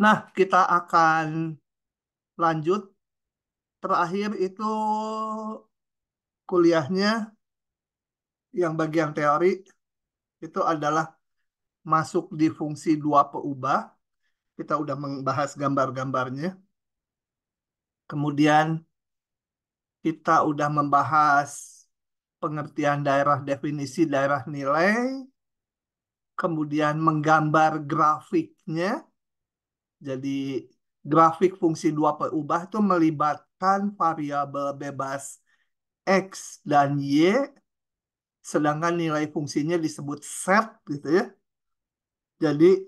Nah, kita akan lanjut. Terakhir itu kuliahnya yang bagian teori itu adalah masuk di fungsi dua peubah. Kita udah membahas gambar-gambarnya. Kemudian kita udah membahas pengertian daerah, definisi daerah nilai, kemudian menggambar grafiknya. Jadi grafik fungsi dua peubah itu melibatkan variabel bebas X dan Y, sedangkan nilai fungsinya disebut set gitu ya. Jadi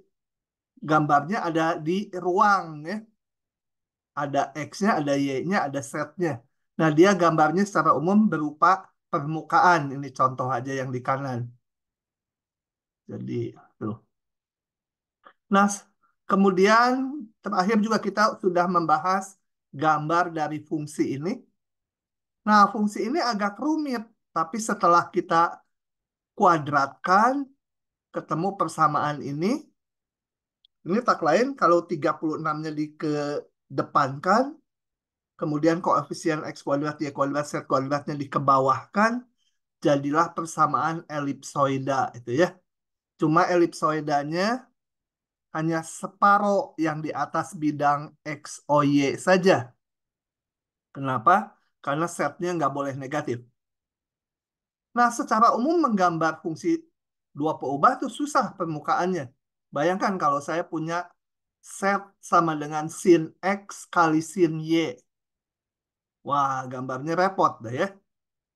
gambarnya ada di ruang ya. Ada X-nya, ada Y-nya, ada setnya. Nah, dia gambarnya secara umum berupa permukaan. Ini contoh aja yang di kanan. Jadi, tuh. Nah, kemudian terakhir juga kita sudah membahas gambar dari fungsi ini. Nah, fungsi ini agak rumit, tapi setelah kita kuadratkan, ketemu persamaan ini tak lain kalau 36-nya dikedepankan, kemudian koefisien X kuadrat, Y kuadrat, Z kuadratnya dikebawahkan, jadilah persamaan elipsoida itu ya. Cuma elipsoidanya hanya separoh yang di atas bidang X, O, Y saja. Kenapa? Karena setnya nggak boleh negatif. Nah, secara umum menggambar fungsi dua peubah itu susah permukaannya. Bayangkan kalau saya punya set sama dengan sin X kali sin Y. Wah, gambarnya repot deh ya.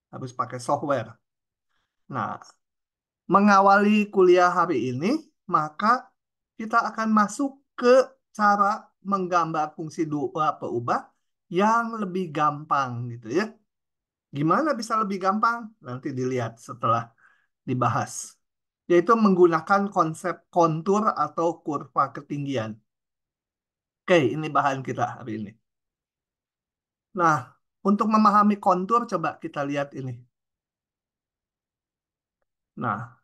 Harus pakai software. Nah, mengawali kuliah hari ini, maka kita akan masuk ke cara menggambar fungsi dua peubah yang lebih gampang gitu ya. Gimana bisa lebih gampang? Nanti dilihat setelah dibahas. Yaitu menggunakan konsep kontur atau kurva ketinggian. Oke, ini bahan kita hari ini. Nah, untuk memahami kontur, coba kita lihat ini. Nah,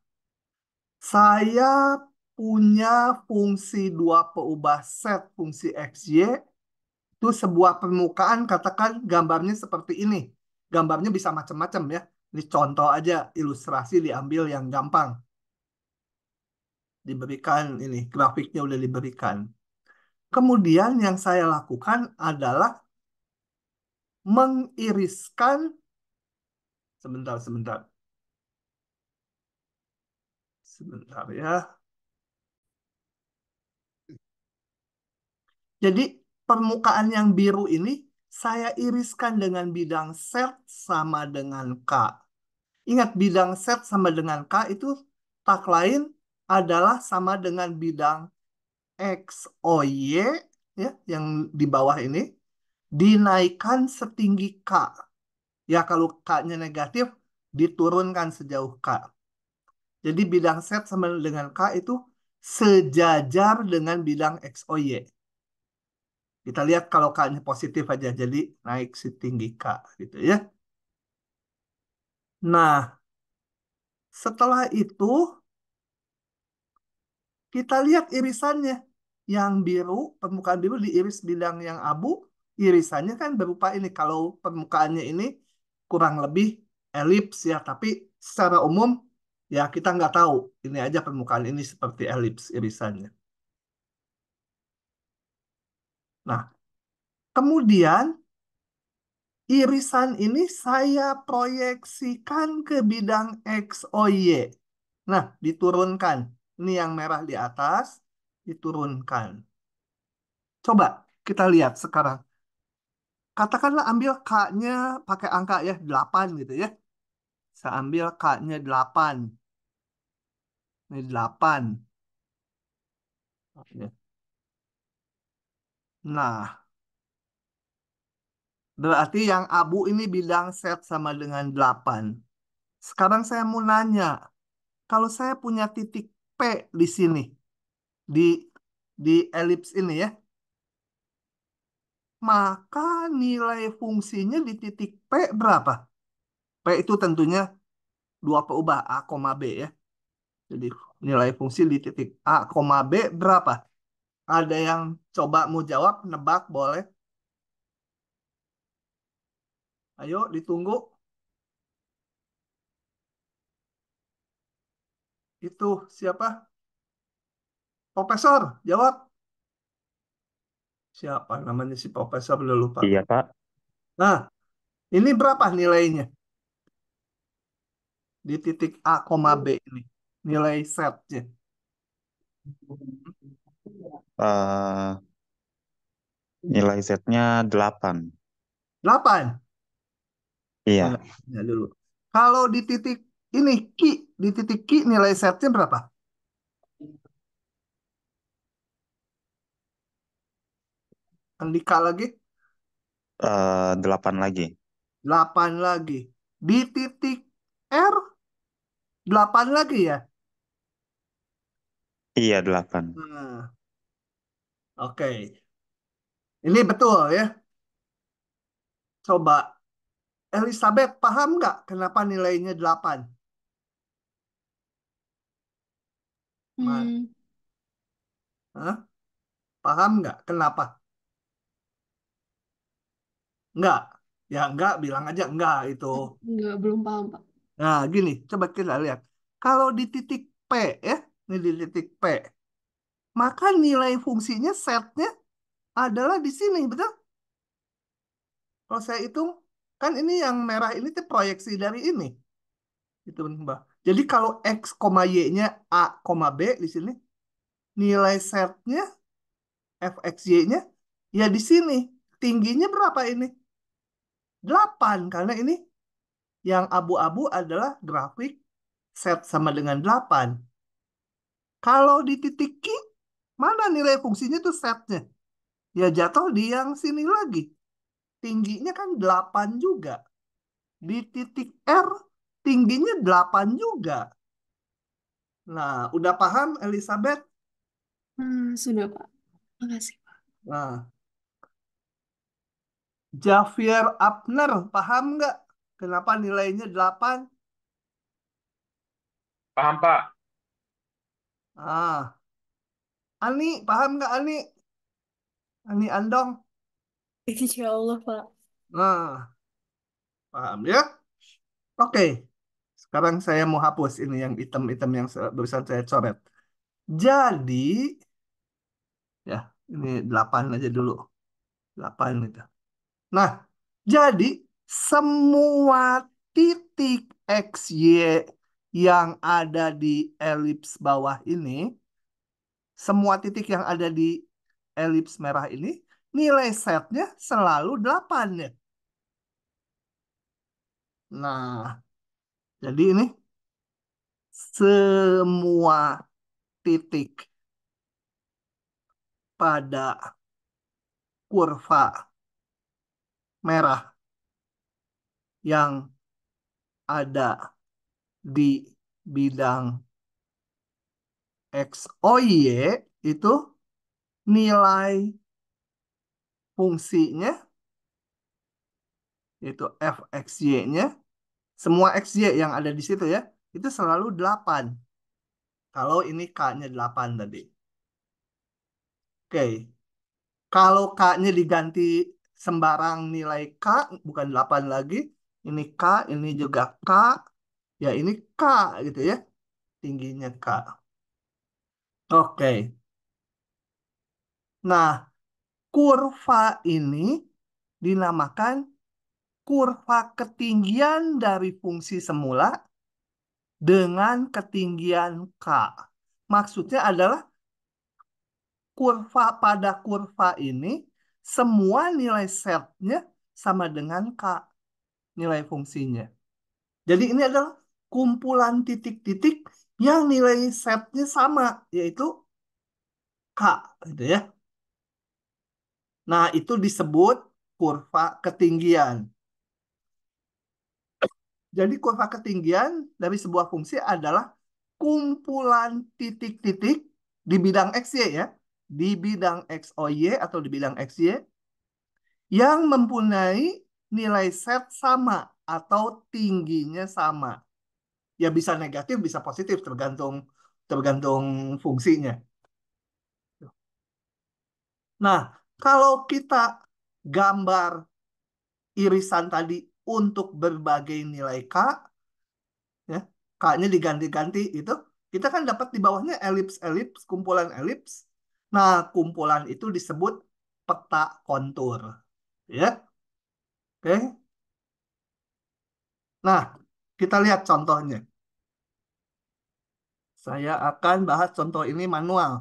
saya punya fungsi dua peubah set fungsi XY itu sebuah permukaan, katakan gambarnya seperti ini. Gambarnya bisa macam-macam ya. Ini contoh aja, ilustrasi diambil yang gampang. Diberikan ini, grafiknya udah diberikan. Kemudian yang saya lakukan adalah mengiriskan, sebentar ya. Jadi permukaan yang biru ini saya iriskan dengan bidang set sama dengan K. Ingat bidang set sama dengan K itu tak lain adalah sama dengan bidang X, O, Y ya, yang di bawah ini dinaikkan setinggi K. Ya kalau K-nya negatif diturunkan sejauh K. Jadi bidang set sama dengan K itu sejajar dengan bidang X, O, Y. Kita lihat kalau K-nya positif aja, jadi naik setinggi K gitu ya. Nah, setelah itu kita lihat irisannya. Yang biru, permukaan biru diiris bidang yang abu, irisannya kan berupa ini. Kalau permukaannya ini kurang lebih elips ya, tapi secara umum ya kita nggak tahu. Ini aja permukaan ini seperti elips irisannya. Nah, kemudian irisan ini saya proyeksikan ke bidang X, O, Y. Nah, diturunkan. Ini yang merah di atas, diturunkan. Coba kita lihat sekarang. Katakanlah ambil K-nya pakai angka ya, 8 gitu ya. Saya ambil K-nya 8. Ini 8. Oke. Nah, berarti yang abu ini bidang set sama dengan 8. Sekarang saya mau nanya, kalau saya punya titik P di sini, di elips ini ya, maka nilai fungsinya di titik P berapa? P itu tentunya dua peubah A, B ya. Jadi nilai fungsi di titik A, B berapa? Ada yang coba mau jawab, nebak boleh. Ayo ditunggu. Itu siapa? Profesor, jawab. Siapa namanya si profesor? Udah lupa. Iya, Pak. Nah, ini berapa nilainya di titik A, koma B ini? Nilai setnya. Eh, Nilai Z-nya 8. 8. Iya. Ya dulu. Kalau di titik ini, di titik Q nilai setnya berapa? Andika lagi, 8 lagi. 8 lagi. Di titik R, 8 lagi ya? Iya, 8. Nah, oke. Ini betul ya. Coba, Elizabeth paham nggak kenapa nilainya 8? Hmm, Hah? Paham nggak kenapa? Nggak. Ya nggak, bilang aja nggak itu. nggak, belum paham, Pak. Nah, gini, coba kita lihat. Kalau di titik P ya, ini di titik P, maka nilai fungsinya setnya adalah di sini, betul? Kalau saya hitung, kan ini yang merah ini tuh proyeksi dari ini. Itu, Mbak. Jadi kalau X, Y-nya A, B di sini, nilai setnya fxy-nya ya di sini. Tingginya berapa ini? 8. Karena ini yang abu-abu adalah grafik set sama dengan 8. Kalau di titik Q, mana nilai fungsinya tuh setnya? Ya jatuh di yang sini lagi. Tingginya kan 8 juga. Di titik R, tingginya 8 juga. Nah, udah paham Elizabeth? Sudah, Pak. Makasih, Pak. Nah, Javier Abner, paham nggak? Kenapa nilainya 8? Paham, Pak. Ah, Ani, paham nggak Ani? Ani Andong? Insya Allah, Pak. Nah, paham ya? Oke, sekarang saya mau hapus ini yang item-item yang barusan saya coret. Jadi, ya, ini 8 aja dulu. 8 itu. Nah, jadi semua titik X, Y yang ada di elips bawah ini, semua titik yang ada di elips merah ini, nilai setnya selalu 8 ya. Nah, jadi ini semua titik pada kurva merah yang ada di bidang X, Y itu nilai fungsinya, yaitu fxy-nya, semua xy yang ada di situ ya, itu selalu 8. Kalau ini k-nya 8 tadi. Oke, kalau k-nya diganti sembarang nilai k, bukan 8 lagi, ini k, ini juga k, ya ini k gitu ya, tingginya k. Oke, nah kurva ini dinamakan kurva ketinggian dari fungsi semula dengan ketinggian K. Maksudnya adalah kurva pada kurva ini semua nilai setnya sama dengan K, nilai fungsinya. Jadi ini adalah kumpulan titik-titik yang nilai setnya sama, yaitu K, gitu ya. Nah, itu disebut kurva ketinggian. Jadi kurva ketinggian dari sebuah fungsi adalah kumpulan titik-titik di bidang X, Y ya. Di bidang X, O, Y atau di bidang X, Y yang mempunyai nilai set sama atau tingginya sama. Ya bisa negatif, bisa positif tergantung tergantung fungsinya. Nah, kalau kita gambar irisan tadi untuk berbagai nilai K, ya, K-nya diganti-ganti itu, kita kan dapat di bawahnya elips-elips, kumpulan elips. Nah, kumpulan itu disebut peta kontur. Ya, oke. Nah, kita lihat contohnya. Saya akan bahas contoh ini manual.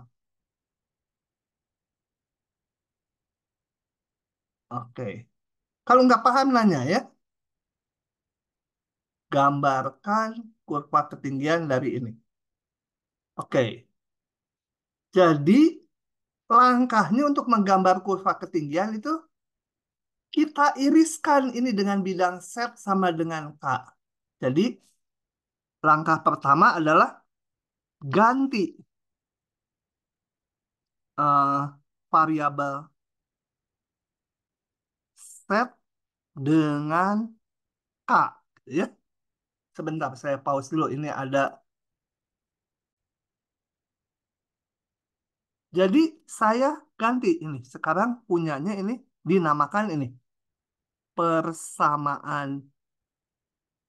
Oke. Kalau nggak paham nanya ya, gambarkan kurva ketinggian dari ini. Oke. Jadi, langkahnya untuk menggambar kurva ketinggian itu kita iriskan ini dengan bidang set sama dengan K. Jadi, langkah pertama adalah ganti eh, variabel set dengan K. Ya, sebentar saya pause dulu. Ini ada. Jadi saya ganti ini. Sekarang punyanya ini dinamakan ini persamaan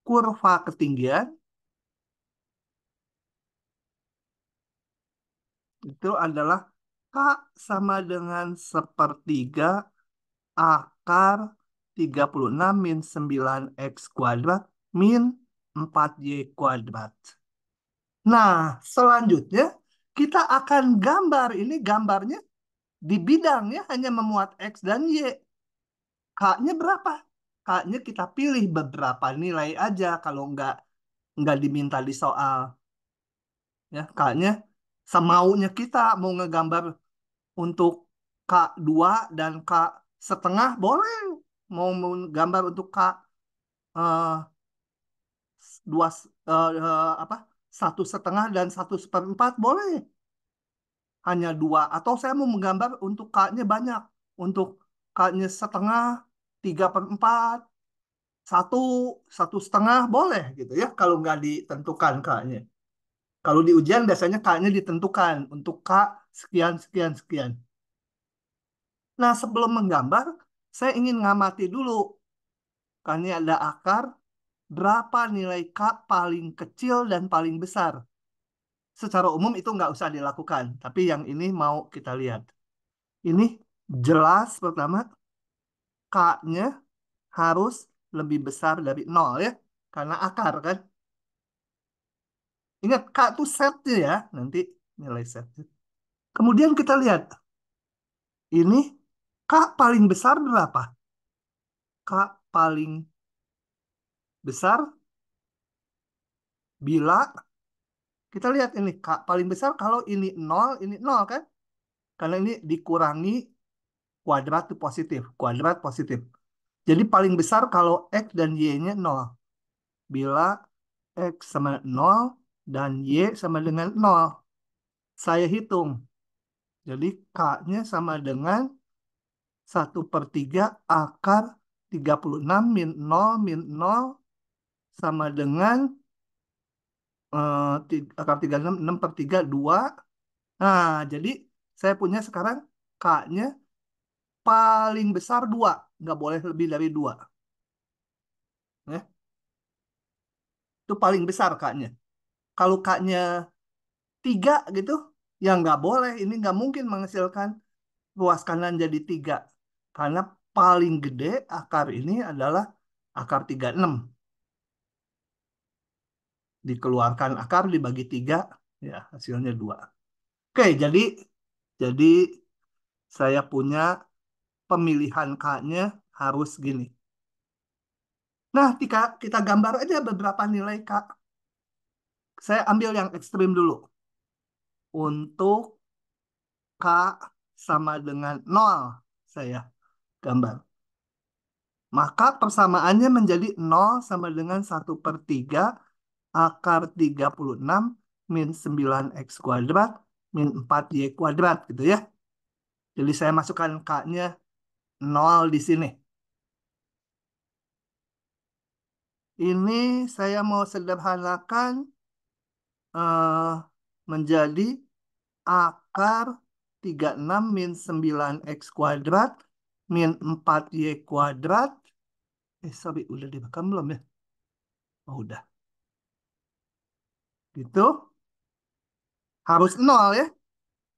kurva ketinggian itu adalah K sama dengan sepertiga akar 36 min 9 X kuadrat min 4Y kuadrat. Nah, selanjutnya kita akan gambar ini gambarnya di bidangnya hanya memuat X dan Y. K-nya berapa? K-nya kita pilih beberapa nilai aja kalau nggak diminta di soal. Ya, K-nya semaunya kita mau ngegambar untuk K2 dan K setengah boleh. Mau gambar untuk K eh, dua apa 1,5 dan 1/4 boleh. Hanya dua. Atau saya mau menggambar untuk K-nya banyak. Untuk K-nya setengah, 3/4, satu, 1,5 boleh gitu ya. Kalau nggak ditentukan K-nya. Kalau di ujian biasanya K-nya ditentukan untuk K sekian, sekian, sekian. Nah, sebelum menggambar, saya ingin ngamati dulu. Kan ini ada akar, berapa nilai K paling kecil dan paling besar. Secara umum itu nggak usah dilakukan, tapi yang ini mau kita lihat. Ini jelas pertama, K-nya harus lebih besar dari nol ya, karena akar kan. Ingat, K itu setnya ya, nanti nilai setnya. Kemudian kita lihat, ini K paling besar berapa? K paling besar bila kita lihat ini K paling besar kalau ini nol kan? Karena ini dikurangi kuadrat itu positif, kuadrat positif. Jadi paling besar kalau X dan Y-nya nol. Bila X sama nol dan Y sama dengan nol. Saya hitung. Jadi K-nya sama dengan 1/3 akar 36 min nol sama dengan akar 36, 6/3, 2. Nah, jadi saya punya sekarang K-nya paling besar 2. Nggak boleh lebih dari 2. Ya. Itu paling besar K-nya. Kalau K-nya 3 gitu, ya nggak boleh. Ini nggak mungkin menghasilkan luas kanan jadi 3. Karena paling gede akar ini adalah akar 36. Dikeluarkan akar dibagi 3, ya hasilnya 2. Oke, jadi saya punya pemilihan K-nya harus gini. Nah, kita gambar aja beberapa nilai K. Saya ambil yang ekstrim dulu. Untuk K sama dengan 0, saya gambar. Maka persamaannya menjadi 0 sama dengan 1/3 akar 36 min 9 X kuadrat min 4Y kuadrat gitu ya. Jadi saya masukkan K-nya 0 di sini. Ini saya mau sederhanakan eh, menjadi akar 36 min 9x kuadrat min 4y kuadrat. Sorry, udah direkam belum ya? Oh, udah. Gitu. Harus 0 ya.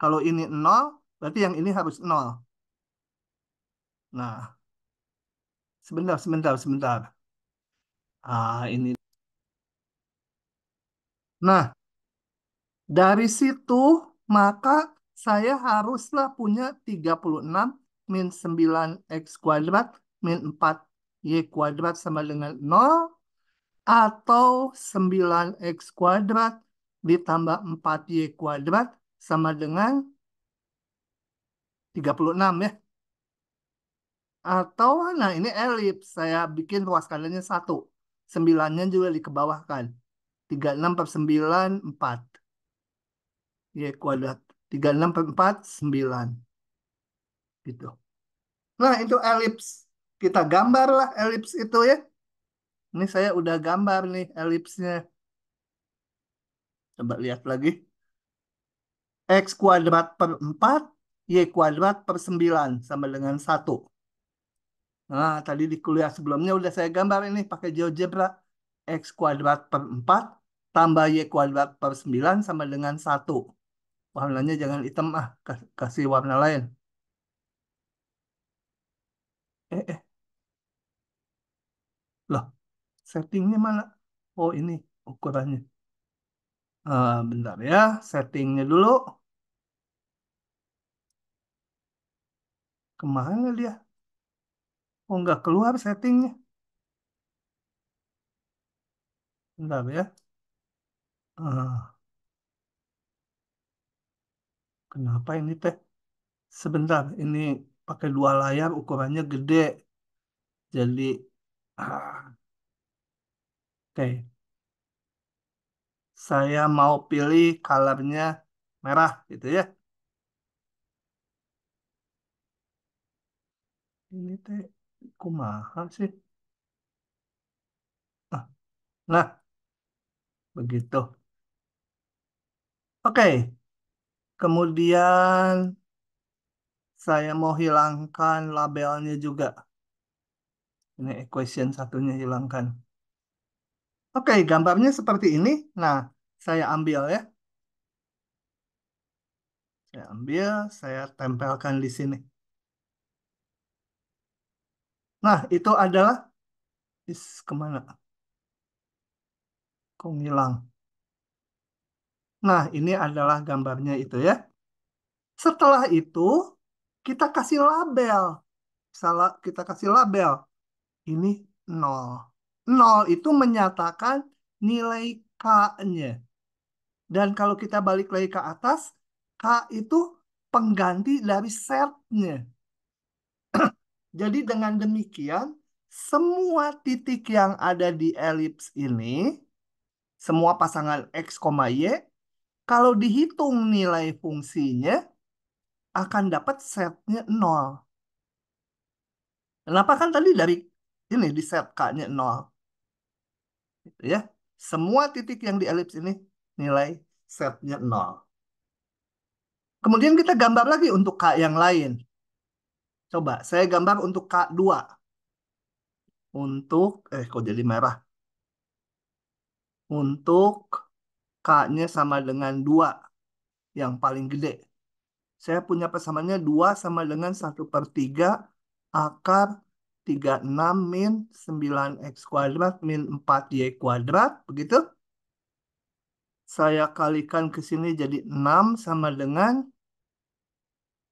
Kalau ini 0, berarti yang ini harus 0. Nah, sebentar. Ini. Nah, dari situ maka saya haruslah punya 36 min 9x kuadrat min 4y kuadrat sama dengan 0 atau 9x kuadrat ditambah 4y kuadrat sama dengan 36 ya. Atau, nah ini elips. Saya bikin ruas kadarnya 1. 9-nya juga dikebawahkan. 36 per 9, 4. Y kuadrat. 36 per 4, 9. Gitu. Nah, itu elips. Kita gambarlah elips itu ya. Ini saya udah gambar nih elipsnya. Coba lihat lagi. X kuadrat per 4, Y kuadrat per 9 sama dengan 1. Nah, tadi di kuliah sebelumnya udah saya gambar ini pakai GeoGebra. X kuadrat per 4 tambah Y kuadrat per 9 sama dengan 1. Warnanya jangan hitam kasih warna lain. Eh, loh, settingnya mana? Oh, ini ukurannya. Bentar ya, settingnya dulu. Kemana dia? Oh, nggak keluar settingnya. Bentar ya. Ah, kenapa ini teh? Sebentar, ini pakai 2 layar, ukurannya gede. Jadi, oke. Saya mau pilih colornya merah, gitu ya. Ini teh, kumaha sih? Ah, Nah, begitu. Oke, kemudian saya mau hilangkan labelnya juga. Ini equation satunya hilangkan. Oke, gambarnya seperti ini. Nah, saya ambil ya. Saya ambil, saya tempelkan di sini. Nah, itu adalah kemana? Kok ngilang? Nah, ini adalah gambarnya itu ya. Setelah itu, kita kasih label. Kita kasih label. Ini 0. 0 itu menyatakan nilai K-nya. Dan kalau kita balik lagi ke atas, K itu pengganti dari setnya. Jadi dengan demikian, semua titik yang ada di elips ini, semua pasangan X, Y, kalau dihitung nilai fungsinya, akan dapat setnya 0. Kenapa kan tadi dari ini di set K-nya 0. Gitu ya. Semua titik yang di elips ini nilai setnya 0. Kemudian kita gambar lagi untuk K yang lain. Coba saya gambar untuk K2. Untuk, kok jadi merah? Untuk K-nya sama dengan 2 yang paling gede. Saya punya persamaannya 2 sama dengan 1/3 akar 36 min 9x kuadrat min 4y kuadrat. Begitu. Saya kalikan ke sini jadi 6 sama dengan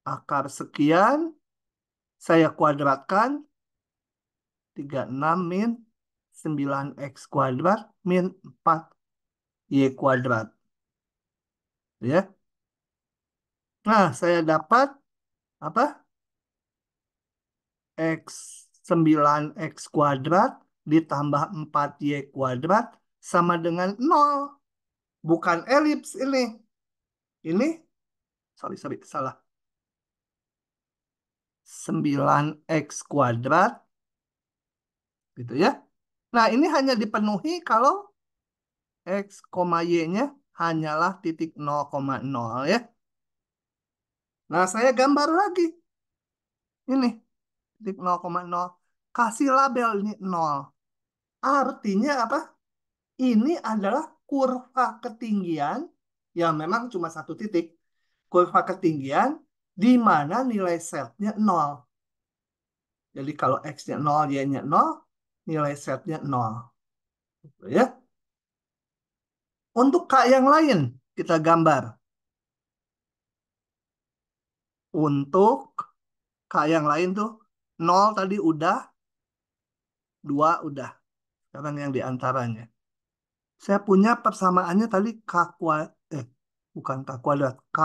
akar sekian. Saya kuadratkan 36 min 9x kuadrat min 4y kuadrat. Ya. Nah, saya dapat apa? X 9x kuadrat ditambah 4y kuadrat sama dengan 0. Bukan elips ini. Ini, sorry, salah. 9x kuadrat. Gitu ya. Nah, ini hanya dipenuhi kalau X, Y-nya hanyalah titik 0,0 ya. Nah, saya gambar lagi. Ini, titik 0,0. Kasih label ini 0. Artinya apa? Ini adalah kurva ketinggian yang memang cuma satu titik. Kurva ketinggian di mana nilai setnya 0. Jadi kalau X-nya 0, Y-nya 0, nilai setnya 0. Ya. Untuk K yang lain, kita gambar. Untuk K yang lain tuh, 0 tadi udah, 2 udah. Sekarang yang di antaranya. Saya punya persamaannya tadi K kuadrat, bukan K kuadrat, K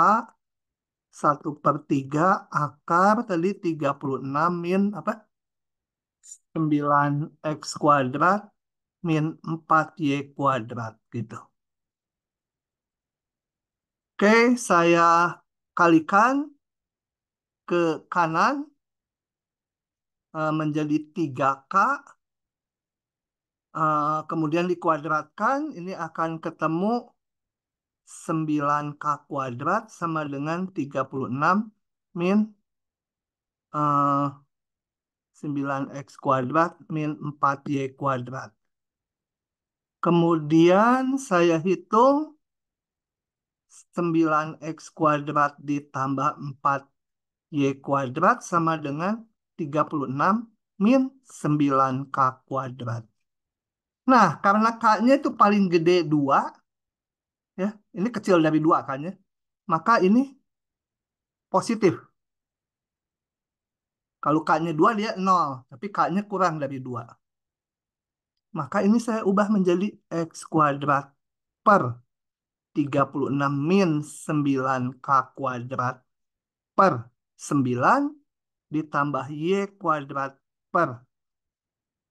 1/3 akar tadi 36 min apa? 9x kuadrat min 4y kuadrat gitu. Oke, saya kalikan ke kanan menjadi 3K, kemudian dikuadratkan, ini akan ketemu 9K kuadrat sama dengan 36 min 9x kuadrat min 4y kuadrat. Kemudian saya hitung 9x kuadrat ditambah 4y kuadrat sama dengan 36 min 9K kuadrat. Nah, karena K-nya itu paling gede 2, ya, ini kecil dari 2 K-nya, maka ini positif. Kalau K-nya 2 dia 0, tapi K-nya kurang dari 2. Maka ini saya ubah menjadi X kuadrat per 36 min 9K kuadrat per 9 ditambah Y kuadrat per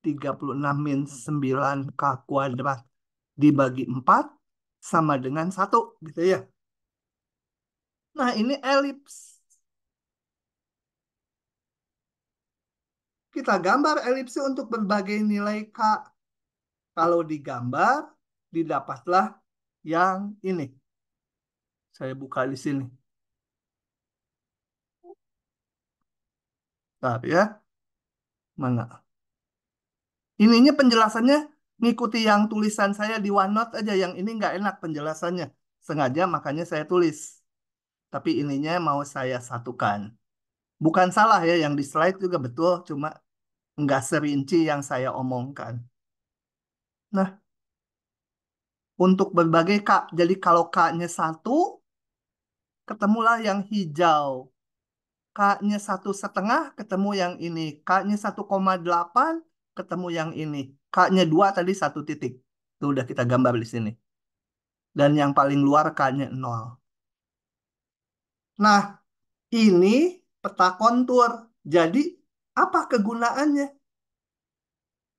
36 min 9K kuadrat dibagi 4 sama dengan 1. Gitu ya. Nah, ini elips. Kita gambar elipse untuk berbagai nilai K. Kalau digambar, didapatlah yang ini. Saya buka di sini. Bentar ya. Mana? Ininya penjelasannya ngikuti yang tulisan saya di OneNote aja. Yang ini nggak enak penjelasannya. Sengaja makanya saya tulis. Tapi ininya mau saya satukan. Bukan salah ya, yang di slide juga betul. Cuma nggak serinci yang saya omongkan. Nah, untuk berbagai K. Jadi kalau K-nya 1, ketemulah yang hijau. K-nya 1,5 ketemu yang ini. K-nya 1,8 ketemu yang ini. K-nya 2 tadi 1 titik. Itu udah kita gambar di sini. Dan yang paling luar K-nya 0. Nah, ini peta kontur. Jadi, apa kegunaannya?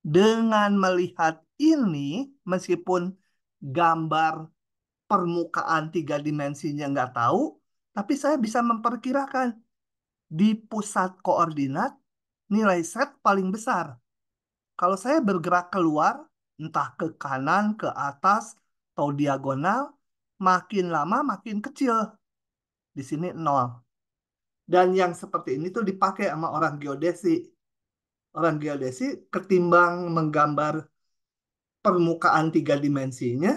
Dengan melihat ini, meskipun gambar permukaan 3 dimensinya nggak tahu, tapi saya bisa memperkirakan di pusat koordinat nilai set paling besar. Kalau saya bergerak keluar, entah ke kanan, ke atas, atau diagonal, makin lama makin kecil. Di sini 0. Dan yang seperti ini tuh dipakai sama orang geodesi. Orang geodesi ketimbang menggambar permukaan 3 dimensinya,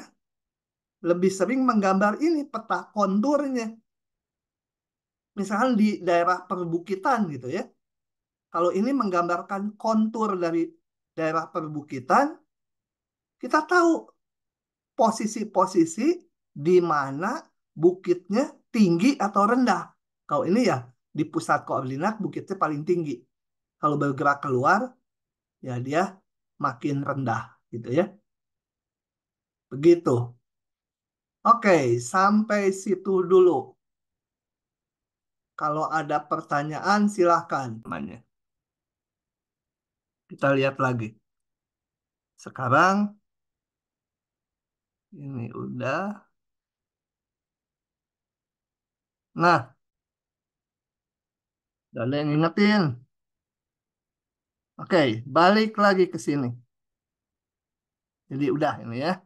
lebih sering menggambar ini peta konturnya. Misalkan di daerah perbukitan gitu ya. Kalau ini menggambarkan kontur dari daerah perbukitan, kita tahu posisi-posisi di mana bukitnya tinggi atau rendah. Kalau ini ya di pusat koordinat bukitnya paling tinggi. Kalau bergerak keluar, ya dia makin rendah gitu ya. Begitu. Oke, sampai situ dulu. Kalau ada pertanyaan silahkan. Kita lihat lagi. Sekarang ini udah. Nah, udah ada yang ingetin. Oke, balik lagi ke sini. Jadi udah ini ya.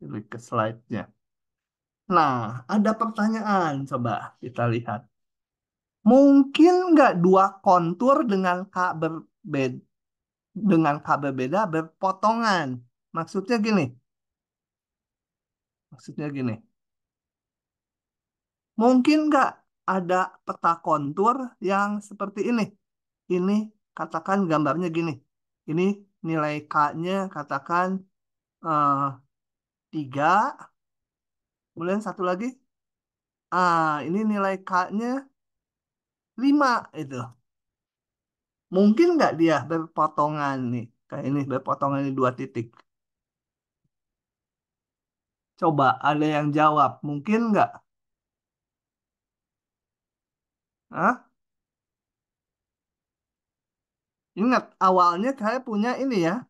Balik ke slide-nya. Nah, ada pertanyaan, coba kita lihat. Mungkin nggak dua kontur dengan K berbeda berpotongan? Maksudnya gini, maksudnya gini. Mungkin nggak ada peta kontur yang seperti ini? Ini katakan gambarnya gini. Ini nilai K-nya katakan eh, 3. Kemudian satu lagi. Ini nilai K-nya 5 itu. Mungkin nggak dia berpotongan nih. Kayak ini berpotongan di 2 titik. Coba ada yang jawab. Mungkin nggak? Hah? Ingat, awalnya saya punya ini ya.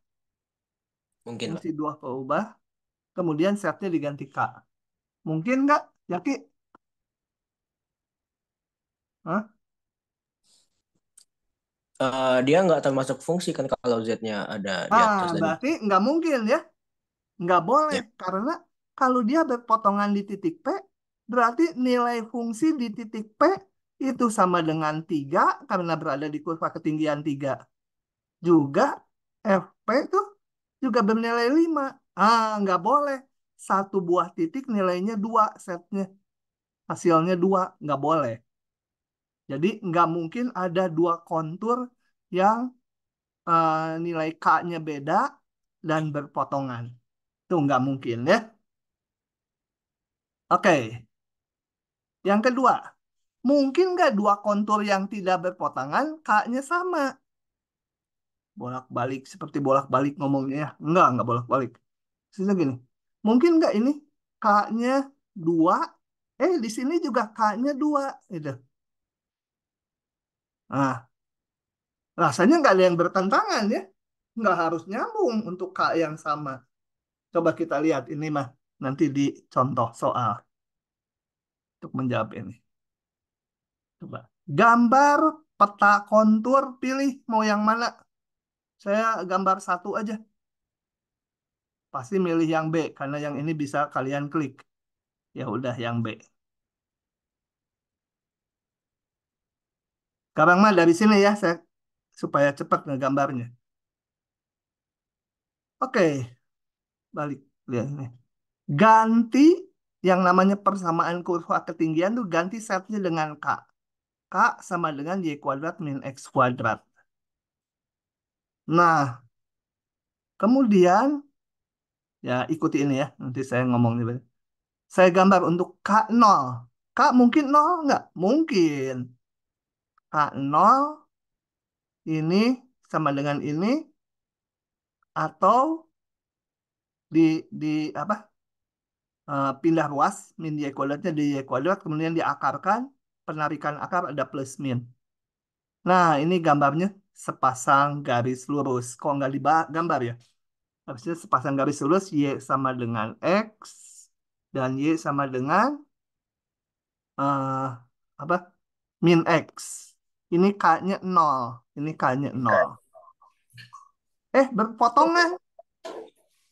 Mungkin, Pak. Fungsi 2 berubah. Kemudian setnya diganti K. Mungkin nggak? Yaki? Hah? Dia nggak termasuk fungsi kan kalau Z-nya ada di atas dan Berarti nggak mungkin ya. Nggak boleh. ya. Karena kalau dia berpotongan di titik P, berarti nilai fungsi di titik P itu sama dengan 3 karena berada di kurva ketinggian 3. Juga FP itu juga bernilai 5. Nggak boleh. Satu buah titik nilainya 2 setnya. Hasilnya 2. Nggak boleh. Jadi nggak mungkin ada dua kontur yang nilai K-nya beda dan berpotongan. Itu nggak mungkin ya. Oke, yang kedua. Mungkin nggak dua kontur yang tidak berpotongan K-nya sama? Bolak-balik, seperti bolak-balik ngomongnya ya. Nggak bolak-balik. Maksudnya gini, mungkin nggak ini K-nya 2, di sini juga K-nya 2. Gitu. Nah, rasanya nggak ada yang bertentangan ya. Nggak harus nyambung untuk K yang sama. Coba kita lihat ini mah nanti di contoh soal untuk menjawab ini. Coba. Gambar peta kontur, pilih mau yang mana. Saya gambar satu aja. Pasti milih yang B karena yang ini bisa kalian klik. Ya udah yang B. Sekarang mah dari sini ya saya supaya cepat ngegambarnya. Oke, balik lihat ini. Ganti yang namanya persamaan kurva ketinggian tuh ganti setnya dengan K. K sama dengan Y kuadrat min X kuadrat. Nah, kemudian ya ikuti ini ya. Nanti saya ngomong nih. Saya gambar untuk K0. K mungkin 0 nggak? Mungkin. K0 ini sama dengan ini atau di apa pindah ruas min y kuadratnya di y kuadrat kemudian diakarkan penarikan akar ada plus min. Nah ini gambarnya sepasang garis lurus. Kok nggak digambar ya? Harusnya sepasang garis lurus y sama dengan x dan y sama dengan eh, apa min x. Ini k-nya 0. Ini k-nya 0. Berpotongan.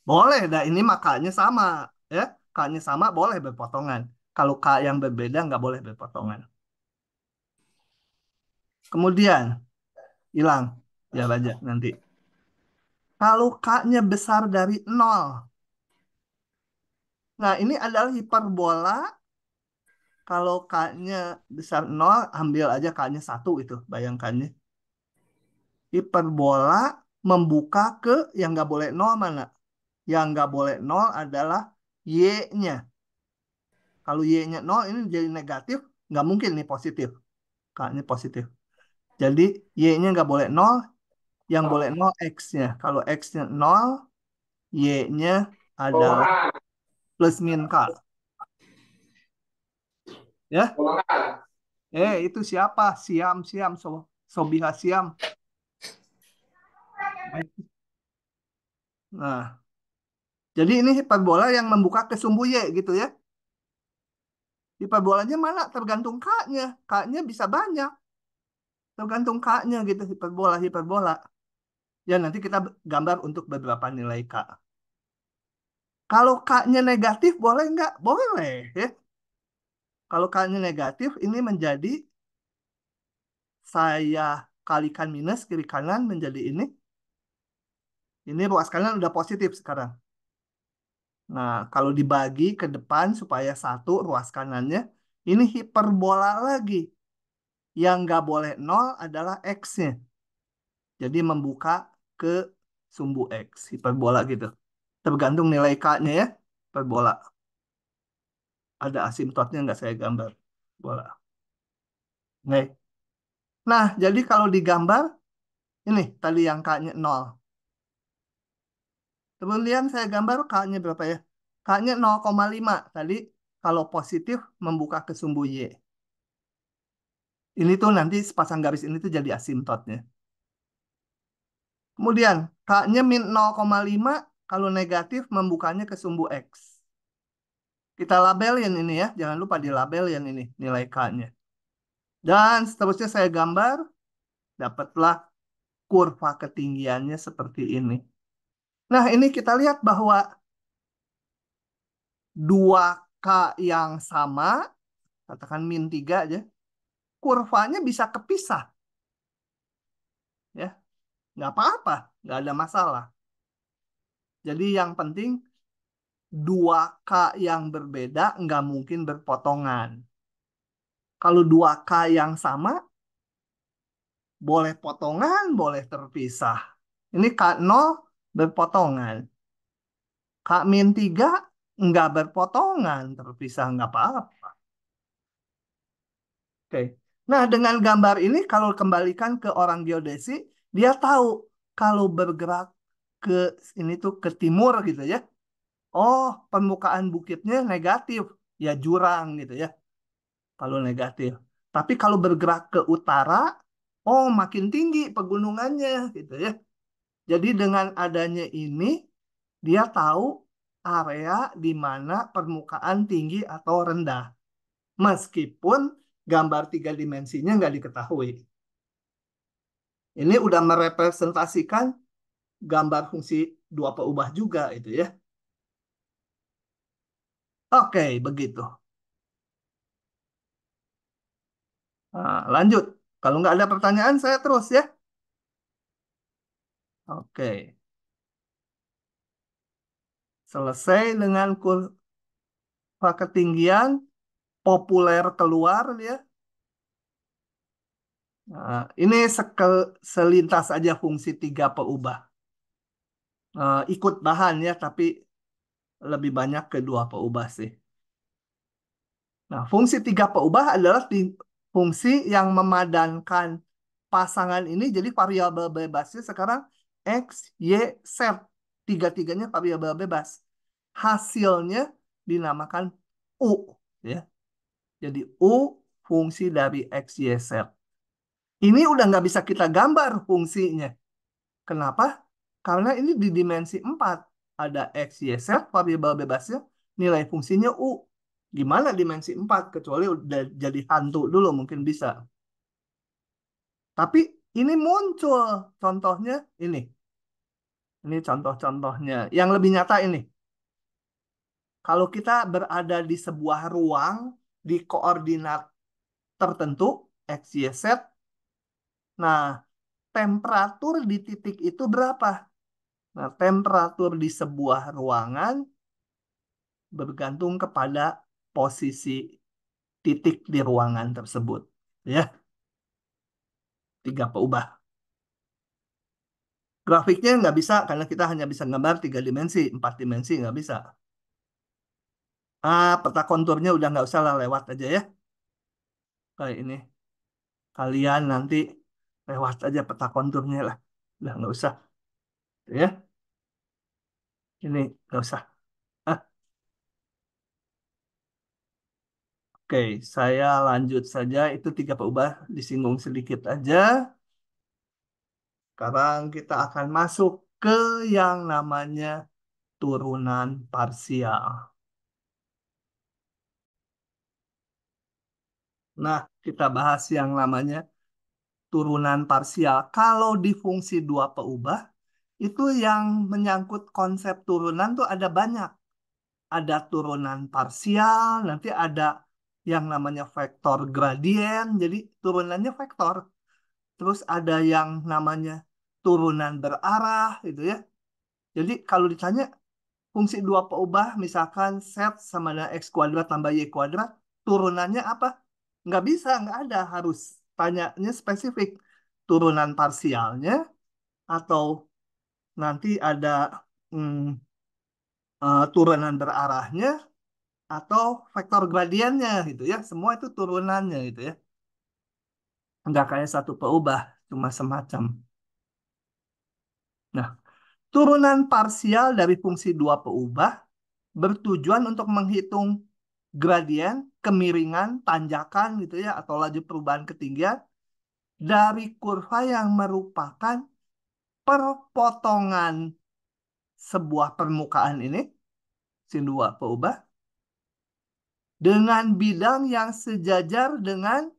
Boleh, dah ini makanya sama. Ya, K-nya sama boleh berpotongan. Kalau K yang berbeda nggak boleh berpotongan. Kemudian hilang. Ya baca nanti. Kalau K-nya besar dari 0. Nah, ini adalah hiperbola. Kalau K-nya besar 0, ambil aja K-nya 1 itu. Bayangkannya. Hiperbola membuka ke yang nggak boleh 0 mana? Yang nggak boleh 0 adalah Y-nya. Kalau Y-nya 0 ini jadi negatif, nggak mungkin nih positif. K-nya positif. Jadi Y-nya nggak boleh 0, yang boleh 0 X-nya. Kalau X-nya 0, Y-nya adalah plus min K. Ya, itu siapa? Siam, Siam, Sobiha Siam. Nah, jadi ini hiperbola yang membuka ke sumbu Y gitu ya. Hiperbolanya mana? Tergantung K-nya. K-nya bisa banyak. Tergantung K-nya gitu, hiperbola. Ya, nanti kita gambar untuk beberapa nilai K. Kalau K-nya negatif boleh nggak? Boleh. Ya. Kalau K-nya negatif, ini menjadi saya kalikan minus kiri kanan menjadi ini. Ini ruas kanan udah positif sekarang. Nah, kalau dibagi ke depan supaya satu ruas kanannya, ini hiperbola lagi. Yang nggak boleh nol adalah X-nya. Jadi membuka ke sumbu X, hiperbola gitu. Tergantung nilai K-nya ya, hiperbola. Ada asimptotnya nggak saya gambar. Bola. Nih. Nah, jadi kalau digambar, ini tadi yang K-nya 0. Kemudian saya gambar K-nya berapa ya? K-nya 0,5. Tadi kalau positif membuka ke sumbu Y. Ini tuh nanti sepasang garis ini tuh jadi asimptotnya. Kemudian K-nya min 0,5 kalau negatif membukanya ke sumbu X. Kita labelin ini ya. Jangan lupa dilabelin ini nilai K-nya. Dan seterusnya saya gambar. Dapatlah kurva ketinggiannya seperti ini. Nah, ini kita lihat bahwa 2K yang sama, katakan min 3 aja, kurvanya bisa kepisah. Ya, nggak apa-apa, nggak ada masalah. Jadi yang penting 2K yang berbeda nggak mungkin berpotongan. Kalau 2K yang sama, boleh potongan, boleh terpisah. Ini K0 berpotongan. K-3 nggak berpotongan, terpisah nggak apa-apa. Oke. Nah, dengan gambar ini kalau kembalikan ke orang geodesi, dia tahu kalau bergerak ke ini tuh ke timur gitu ya. Oh, permukaan bukitnya negatif, ya jurang gitu ya. Kalau negatif. Tapi kalau bergerak ke utara, oh makin tinggi pegunungannya gitu ya. Jadi dengan adanya ini, dia tahu area di mana permukaan tinggi atau rendah. Meskipun gambar tiga dimensinya nggak diketahui. Ini udah merepresentasikan gambar fungsi dua peubah juga itu ya. Oke, begitu. Nah, lanjut. Kalau nggak ada pertanyaan, saya terus ya. Oke. Selesai dengan kurva ketinggian, populer keluar ya. Nah, ini selintas aja fungsi tiga peubah. Ikut bahan ya, tapi lebih banyak kedua peubah sih. Nah, fungsi tiga peubah adalah fungsi yang memadankan pasangan ini jadi variabel bebasnya sekarang X, Y, Z. Tiga-tiganya variabel bebas. Hasilnya dinamakan U. Ya. Jadi U fungsi dari X, Y, Z. Ini udah nggak bisa kita gambar fungsinya. Kenapa? Karena ini di dimensi 4. Ada X, Y, Z, variabel bebasnya, nilai fungsinya U. Gimana dimensi 4? Kecuali udah jadi hantu dulu mungkin bisa. Tapi ini muncul contohnya ini. Ini contoh-contohnya. Yang lebih nyata ini. Kalau kita berada di sebuah ruang di koordinat tertentu, X, Y, Z, nah temperatur di titik itu berapa? Nah, temperatur di sebuah ruangan bergantung kepada posisi titik di ruangan tersebut. Ya, tiga peubah. Grafiknya nggak bisa karena kita hanya bisa gambar 3 dimensi, 4 dimensi nggak bisa. Peta konturnya udah nggak usah lah, lewat aja ya. Kayak ini. Kalian nanti lewat aja peta konturnya lah. Udah nggak usah. Ya, ini nggak usah. Ah, Oke, saya lanjut saja. Itu tiga peubah disinggung sedikit aja. Sekarang kita akan masuk ke yang namanya turunan parsial. Nah, kita bahas yang namanya turunan parsial. Kalau di fungsi dua peubah, itu yang menyangkut konsep turunan tuh ada banyak. Ada turunan parsial, nanti ada yang namanya vektor gradien, jadi turunannya vektor. Terus ada yang namanya turunan berarah, gitu ya. Jadi kalau ditanya fungsi dua peubah, misalkan z sama dengan x kuadrat tambah y kuadrat, turunannya apa? Nggak bisa, nggak ada. Harus tanyanya spesifik. Turunan parsialnya, atau nanti ada hmm, turunan berarahnya, atau vektor gradiennya, gitu ya. Semua itu turunannya, gitu ya. Nggak kayak satu peubah, cuma semacam. Nah, turunan parsial dari fungsi dua peubah bertujuan untuk menghitung gradien, kemiringan, tanjakan gitu ya, atau laju perubahan ketinggian dari kurva yang merupakan perpotongan sebuah permukaan ini, sin dua peubah, dengan bidang yang sejajar dengan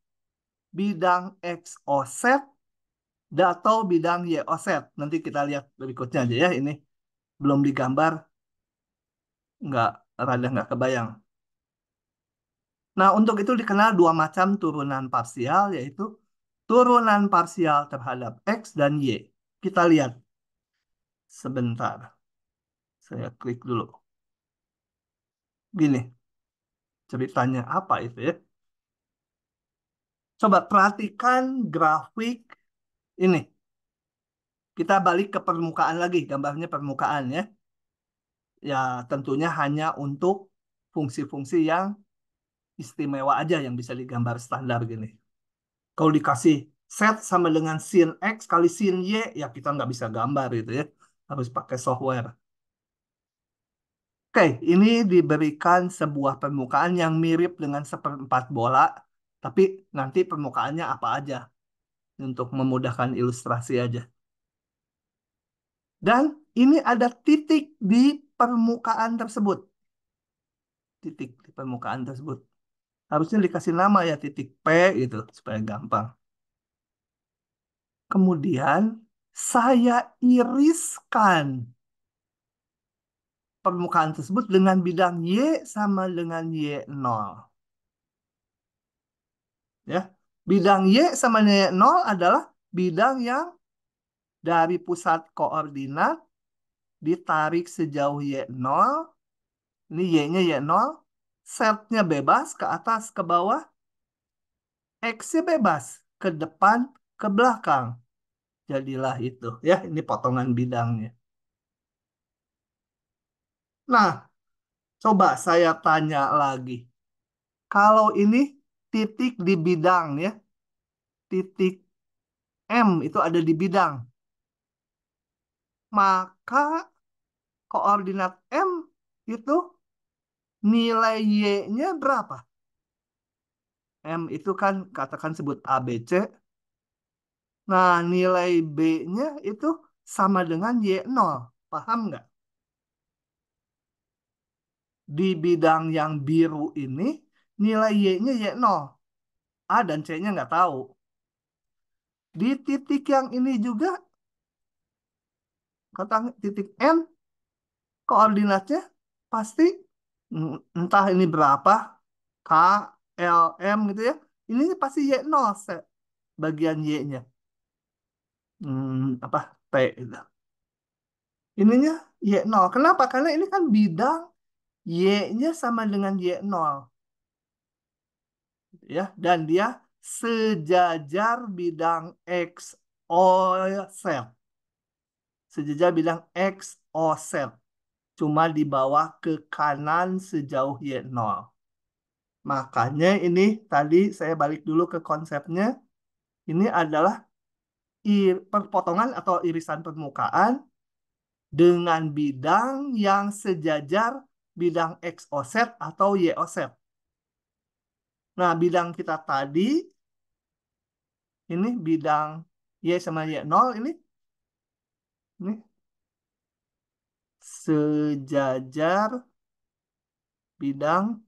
bidang x offset atau bidang y offset. Nanti kita lihat berikutnya aja ya, ini belum digambar, nggak, rada nggak kebayang. Nah, untuk itu dikenal dua macam turunan parsial, yaitu turunan parsial terhadap X dan Y. Kita lihat sebentar. Saya klik dulu. Gini, ceritanya apa itu ya? Coba perhatikan grafik ini. Kita balik ke permukaan lagi, gambarnya permukaan ya. Ya, tentunya hanya untuk fungsi-fungsi yang istimewa aja yang bisa digambar standar gini. Kalau dikasih set sama dengan sin X kali sin Y, ya kita nggak bisa gambar gitu ya. Harus pakai software. Oke, ini diberikan sebuah permukaan yang mirip dengan seperempat bola, tapi nanti permukaannya apa aja untuk memudahkan ilustrasi aja. Dan ini ada titik di permukaan tersebut. Titik di permukaan tersebut. Harusnya dikasih nama ya, titik P gitu, supaya gampang. Kemudian saya iriskan permukaan tersebut dengan bidang Y sama dengan Y0. Ya. Bidang Y sama dengan Y0 adalah bidang yang dari pusat koordinat ditarik sejauh Y0. Ini Y-nya Y0. Setnya bebas ke atas, ke bawah. X-nya bebas ke depan, ke belakang. Jadilah itu. Ya, ini potongan bidangnya. Nah, coba saya tanya lagi. Kalau ini titik di bidang ya, titik M itu ada di bidang, maka koordinat M itu nilai Y-nya berapa? M itu kan katakan sebut A, B, C. Nah, nilai B-nya itu sama dengan Y0. Paham nggak? Di bidang yang biru ini, nilai Y-nya Y0. A dan C-nya nggak tahu. Di titik yang ini juga, kata titik N, koordinatnya pasti entah ini berapa, K, L, M gitu ya. Ini pasti Y0 bagian Y-nya. Apa? T gitu. Ininya Y0. Kenapa? Karena ini kan bidang Y-nya sama dengan Y0. Ya, dan dia sejajar bidang X offset. Sejajar bidang X offset. Cuma di bawah ke kanan sejauh Y0. Makanya ini tadi saya balik dulu ke konsepnya. Ini adalah perpotongan atau irisan permukaan dengan bidang yang sejajar bidang X offset atau Y offset. Nah, bidang kita tadi, ini bidang Y sama Y0, ini sejajar bidang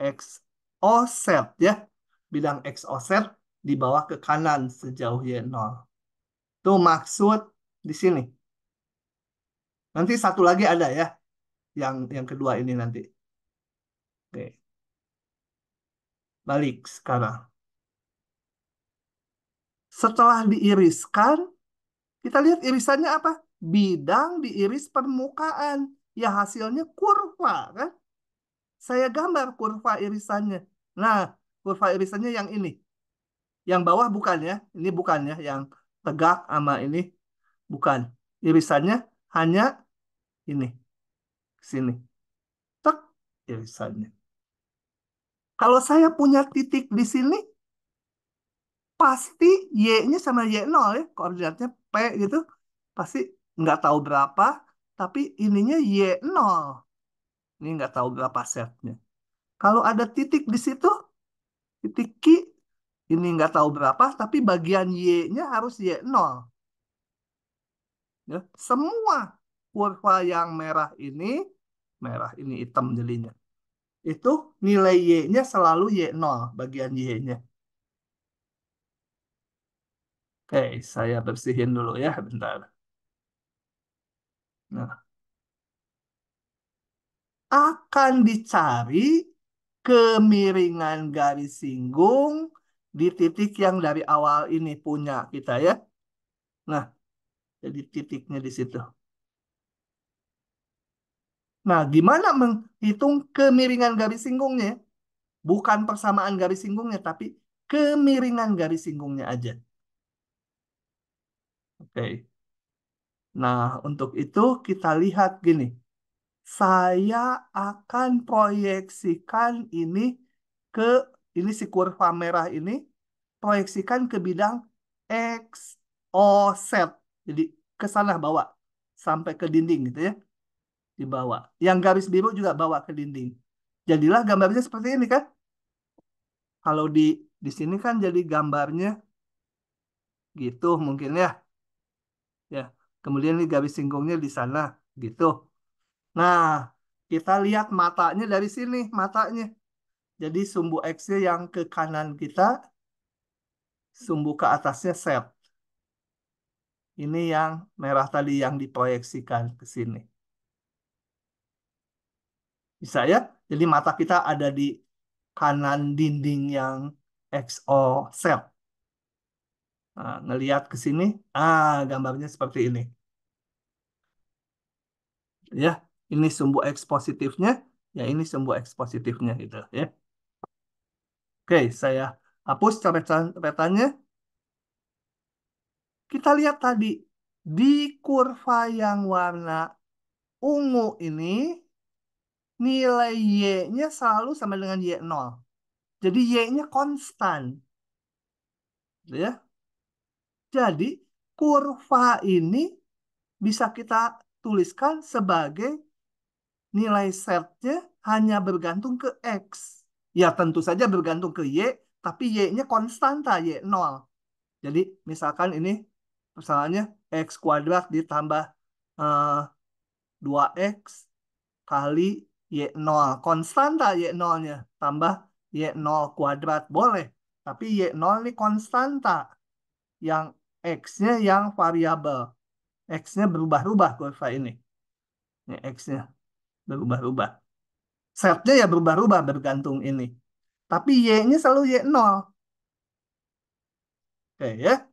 X offset ya. Bidang X offset di bawah ke kanan sejauh Y0. Itu maksud di sini. Nanti satu lagi ada ya, yang kedua ini nanti. Oke. Balik sekarang. Setelah diiriskan, kita lihat irisannya apa? Bidang diiris permukaan. Ya hasilnya kurva kan? Saya gambar kurva irisannya. Nah, kurva irisannya yang ini. Yang bawah bukan ya. Ini bukan ya. Yang tegak sama ini. Bukan. Irisannya hanya ini. Sini. Tek, irisannya. Kalau saya punya titik di sini, pasti Y-nya sama Y0 ya. Koordinatnya P gitu. Pasti nggak tahu berapa. Tapi ininya Y0. Ini nggak tahu berapa setnya. Kalau ada titik di situ, titik Q, ini nggak tahu berapa, tapi bagian Y-nya harus Y0. Ya. Semua kurva yang merah ini hitam jadinya. Itu nilai Y-nya selalu Y0, bagian Y-nya. Oke, saya bersihin dulu ya, bentar. Nah, akan dicari kemiringan garis singgung di titik yang dari awal ini punya kita ya. Nah, jadi titiknya di situ. Nah, gimana menghitung kemiringan garis singgungnya? Bukan persamaan garis singgungnya, tapi kemiringan garis singgungnya aja. Oke. Nah, untuk itu kita lihat gini. Saya akan proyeksikan ke ini si kurva merah ini proyeksikan ke bidang X, O, Z. Jadi ke sana bawa sampai ke dinding gitu ya, dibawa. Yang garis biru juga bawa ke dinding. Jadilah gambarnya seperti ini kan? Kalau di sini kan jadi gambarnya gitu mungkin ya. Ya. Kemudian ini garis singgungnya di sana gitu. Nah, kita lihat matanya dari sini, matanya. Jadi sumbu X-nya yang ke kanan kita, sumbu ke atasnya Z. Ini yang merah tadi yang diproyeksikan ke sini. Bisa ya? Jadi mata kita ada di kanan dinding yang XOZ. Nah, ngelihat ke sini, gambarnya seperti ini. Ya, ini sumbu X positifnya, ya ini sumbu X positifnya gitu ya. Oke, saya hapus coretan-coretannya. Kita lihat tadi di kurva yang warna ungu ini nilai Y-nya selalu sama dengan Y0. Jadi Y-nya konstan. Ya. Jadi kurva ini bisa kita tuliskan sebagai nilai setnya hanya bergantung ke X. Ya tentu saja bergantung ke Y, tapi Y-nya konstanta, Y0. Jadi misalkan ini misalnya X kuadrat ditambah eh, 2X kali Y0. Konstanta Y0-nya. Tambah Y0 kuadrat. Boleh. Tapi Y0 ini konstanta. Yang X-nya yang variabel. X-nya berubah-ubah kurva ini. Ini X-nya berubah-ubah. Setnya ya berubah-ubah bergantung ini. Tapi Y-nya selalu Y0. Oke ya.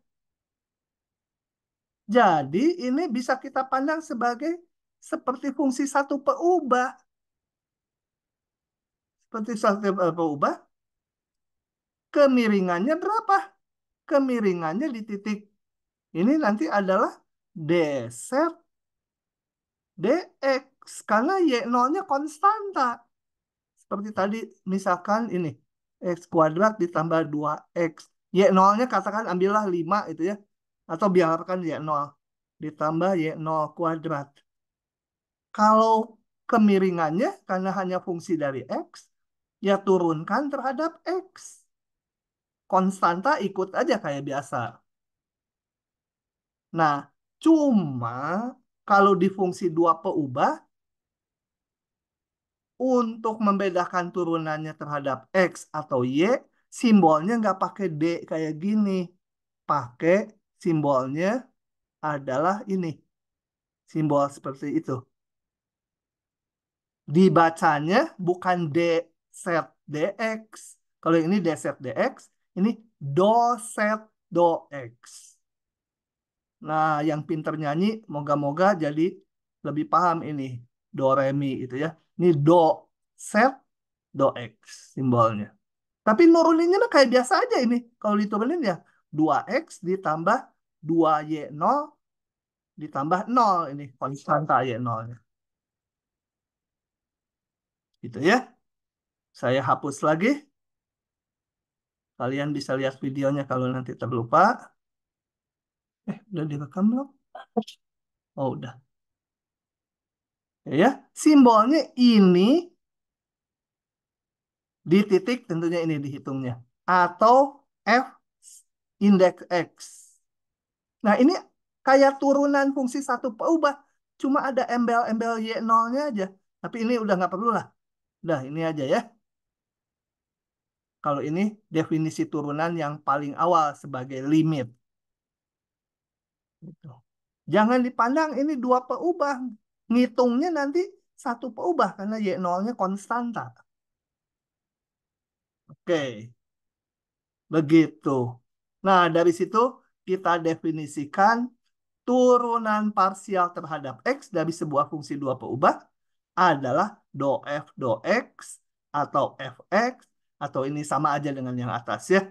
Jadi ini bisa kita pandang sebagai seperti fungsi satu peubah. Seperti satu peubah. Kemiringannya berapa? Kemiringannya di titik ini nanti adalah dz dx. Karena Y0-nya konstanta. Seperti tadi misalkan ini. X kuadrat ditambah 2X. Y0-nya katakan ambillah 5 itu ya. Atau biarkan Y0. Ditambah Y0 kuadrat. Kalau kemiringannya karena hanya fungsi dari X. Ya turunkan terhadap X. Konstanta ikut aja kayak biasa. Nah, cuma kalau di fungsi dua peubah, untuk membedakan turunannya terhadap X atau Y, simbolnya nggak pakai D kayak gini. Pakai simbolnya adalah ini. Simbol seperti itu. Dibacanya bukan D set DX. Kalau yang ini dz dx, ini doset dox. Nah, yang pinter nyanyi, moga-moga jadi lebih paham ini. Do, re, mi itu ya. Ini do, set, do, x simbolnya. Tapi nuruninnya mah kayak biasa aja ini. Kalau diturunin ya 2x ditambah 2y0 ditambah 0. Ini konstanta y0-nya. Gitu ya. Saya hapus lagi. Kalian bisa lihat videonya kalau nanti terlupa. Udah direkam belum? Oh, udah. Ya, simbolnya ini di titik tentunya ini dihitungnya. Atau F indeks X. Nah, ini kayak turunan fungsi satu peubah. Cuma ada embel-embel Y0-nya aja. Tapi ini udah nggak perlu lah. Udah, ini aja ya. Kalau ini definisi turunan yang paling awal sebagai limit. Gitu. Jangan dipandang ini dua peubah. Ngitungnya nanti satu peubah karena Y0-nya konstanta. Oke. Begitu. Nah, dari situ kita definisikan turunan parsial terhadap X dari sebuah fungsi dua peubah adalah do F do X atau Fx atau ini sama aja dengan yang atas ya.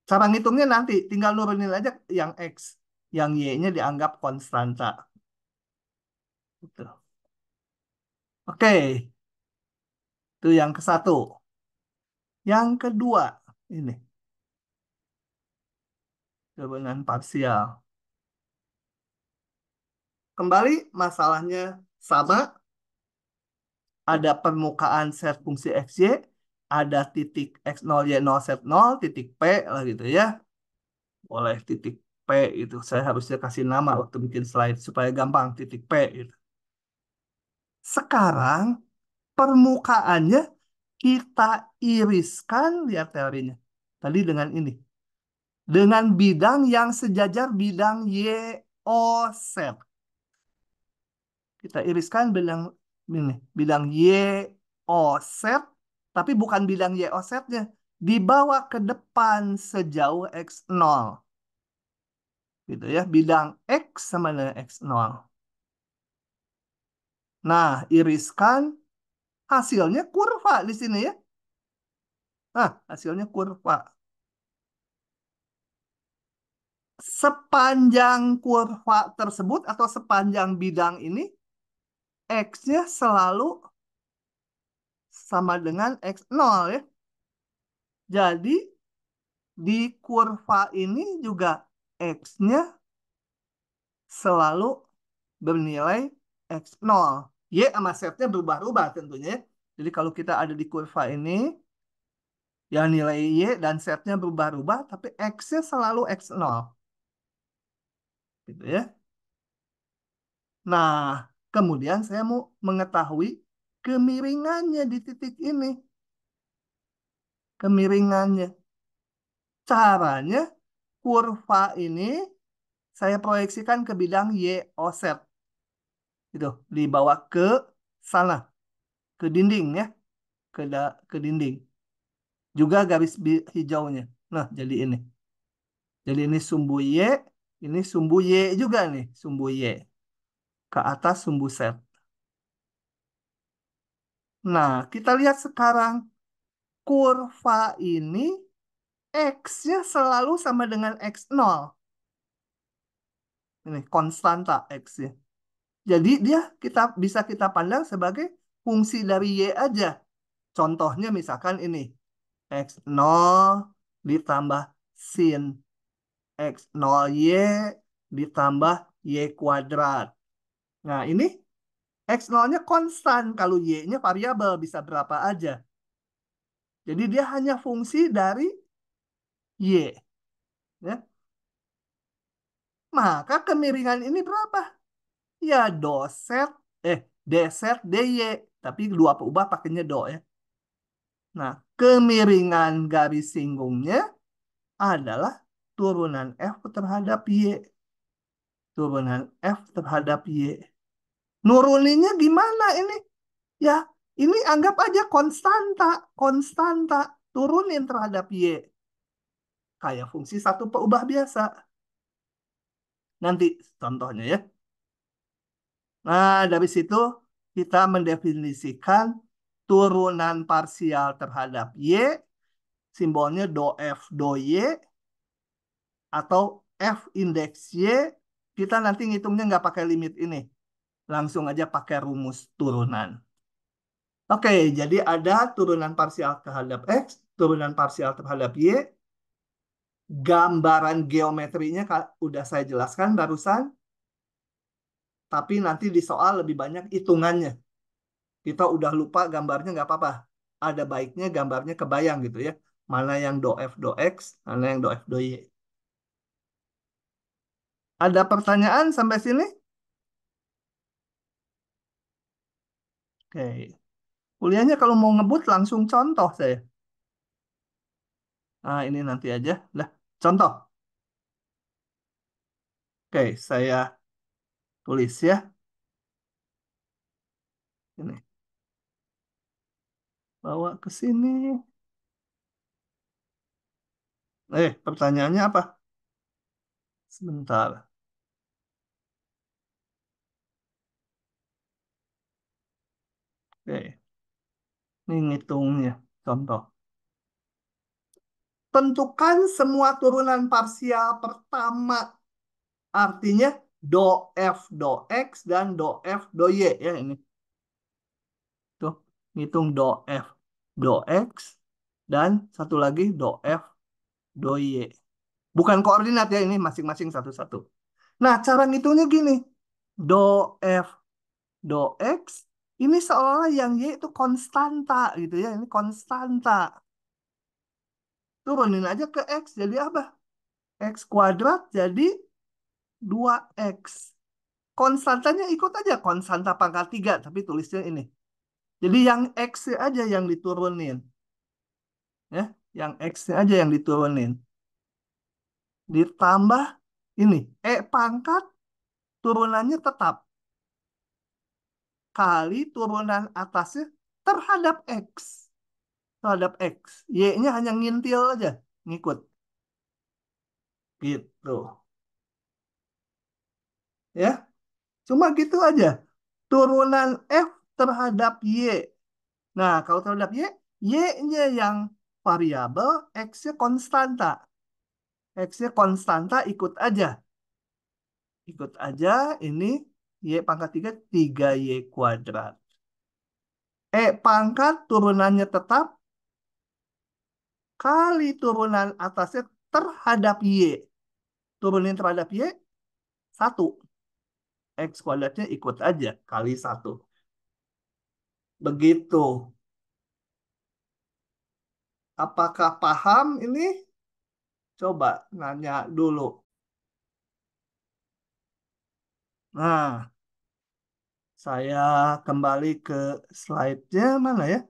Cara ngitungnya nanti tinggal nurunin aja yang X. Yang Y-nya dianggap konstanta. Gitu. Oke. Itu yang ke satu. Yang kedua. Ini. Turunan parsial. Kembali masalahnya sama. Ada permukaan set fungsi XY. Ada titik X0, Y0, Z0, titik P lah gitu ya. Boleh titik P itu. Saya harusnya kasih nama waktu bikin slide supaya gampang titik P gitu. Sekarang permukaannya kita iriskan, lihat teorinya. Tadi dengan ini. Dengan bidang yang sejajar bidang Y, O, Z. Kita iriskan bidang ini, bidang Y, O, Z, tapi bukan bidang Y, O, Z-nya. Dibawa ke depan sejauh X0. Gitu ya, bidang X sama dengan X0. Nah, iriskan hasilnya kurva di sini ya. Nah, hasilnya kurva. Sepanjang kurva tersebut atau sepanjang bidang ini, X-nya selalu sama dengan X0 ya. Jadi, di kurva ini juga X-nya selalu bernilai X0. Y sama Z-nya berubah-ubah tentunya ya. Jadi kalau kita ada di kurva ini, yang nilai Y dan Z-nya berubah-ubah, tapi X-nya selalu X0. Gitu ya. Nah, kemudian saya mau mengetahui kemiringannya di titik ini. Kemiringannya. Caranya, kurva ini saya proyeksikan ke bidang Y, O, Z. Gitu, dibawa ke sana, ke dinding ya, ke dinding. Juga garis hijaunya. Nah, jadi ini. Jadi ini sumbu Y, ini sumbu Y juga nih, sumbu Y. Ke atas sumbu Z. Nah, kita lihat sekarang. Kurva ini X-nya selalu sama dengan X0. Ini konstanta X-nya. Jadi dia bisa kita pandang sebagai fungsi dari Y aja. Contohnya misalkan ini. X0 ditambah sin X0Y ditambah Y kuadrat. Nah ini X0-nya konstan. Kalau Y-nya variabel bisa berapa aja. Jadi dia hanya fungsi dari Y. Ya. Maka kemiringan ini berapa? Ya doset, dz, dy. Tapi dua peubah pakainya do ya. Nah, kemiringan garis singgungnya adalah turunan F terhadap Y. Turunan F terhadap Y. Nuruninnya gimana ini? Ya, Ini anggap aja konstanta, turunin terhadap Y. Kayak fungsi satu perubah biasa. Nanti contohnya ya. Nah, dari situ kita mendefinisikan turunan parsial terhadap Y, simbolnya do F do Y, atau F indeks Y, kita nanti ngitungnya nggak pakai limit ini. Langsung aja pakai rumus turunan. Oke, jadi ada turunan parsial terhadap X, turunan parsial terhadap Y. Gambaran geometrinya udah saya jelaskan barusan. Tapi nanti di soal lebih banyak hitungannya. Kita udah lupa gambarnya nggak apa-apa. Ada baiknya gambarnya kebayang gitu ya. Mana yang do F do X, mana yang do F do Y. Ada pertanyaan sampai sini? Oke. Kuliahnya kalau mau ngebut langsung contoh saya. Nah, ini nanti aja. Lah, contoh. Oke, saya tulis ya. Ini. Bawa ke sini. Pertanyaannya apa? Sebentar. Oke. Ini ngitungnya. Contoh. Tentukan semua turunan parsial pertama. Artinya do F do X dan do F do Y. Ya, ini. Tuh, ngitung do F do X dan satu lagi do F do Y. Bukan koordinat ya, ini masing-masing satu-satu. Nah, cara ngitungnya gini. Do F do X, ini seolah-olah yang Y itu konstanta gitu ya. Ini konstanta. Turunin aja ke X, jadi apa? X kuadrat jadi 2X. Konstantanya ikut aja, konstanta pangkat 3, tapi tulisnya ini. Jadi yang X aja yang diturunin. Ya, yang X aja yang diturunin. Ditambah ini, pangkat turunannya tetap. Kali turunan atasnya terhadap X. Terhadap X. Y-nya hanya ngintil aja. Ngikut. Gitu. Ya. Cuma gitu aja. Turunan F terhadap Y. Nah, kalau terhadap Y, Y-nya yang variabel, X-nya konstanta. X-nya konstanta ikut aja. Ikut aja ini Y pangkat 3, 3Y kuadrat. Pangkat turunannya tetap kali turunan atasnya terhadap Y. Turunin terhadap Y, 1. X kuadratnya ikut aja kali 1. Begitu. Apakah paham ini? Coba nanya dulu. Nah, saya kembali ke slide-nya mana ya?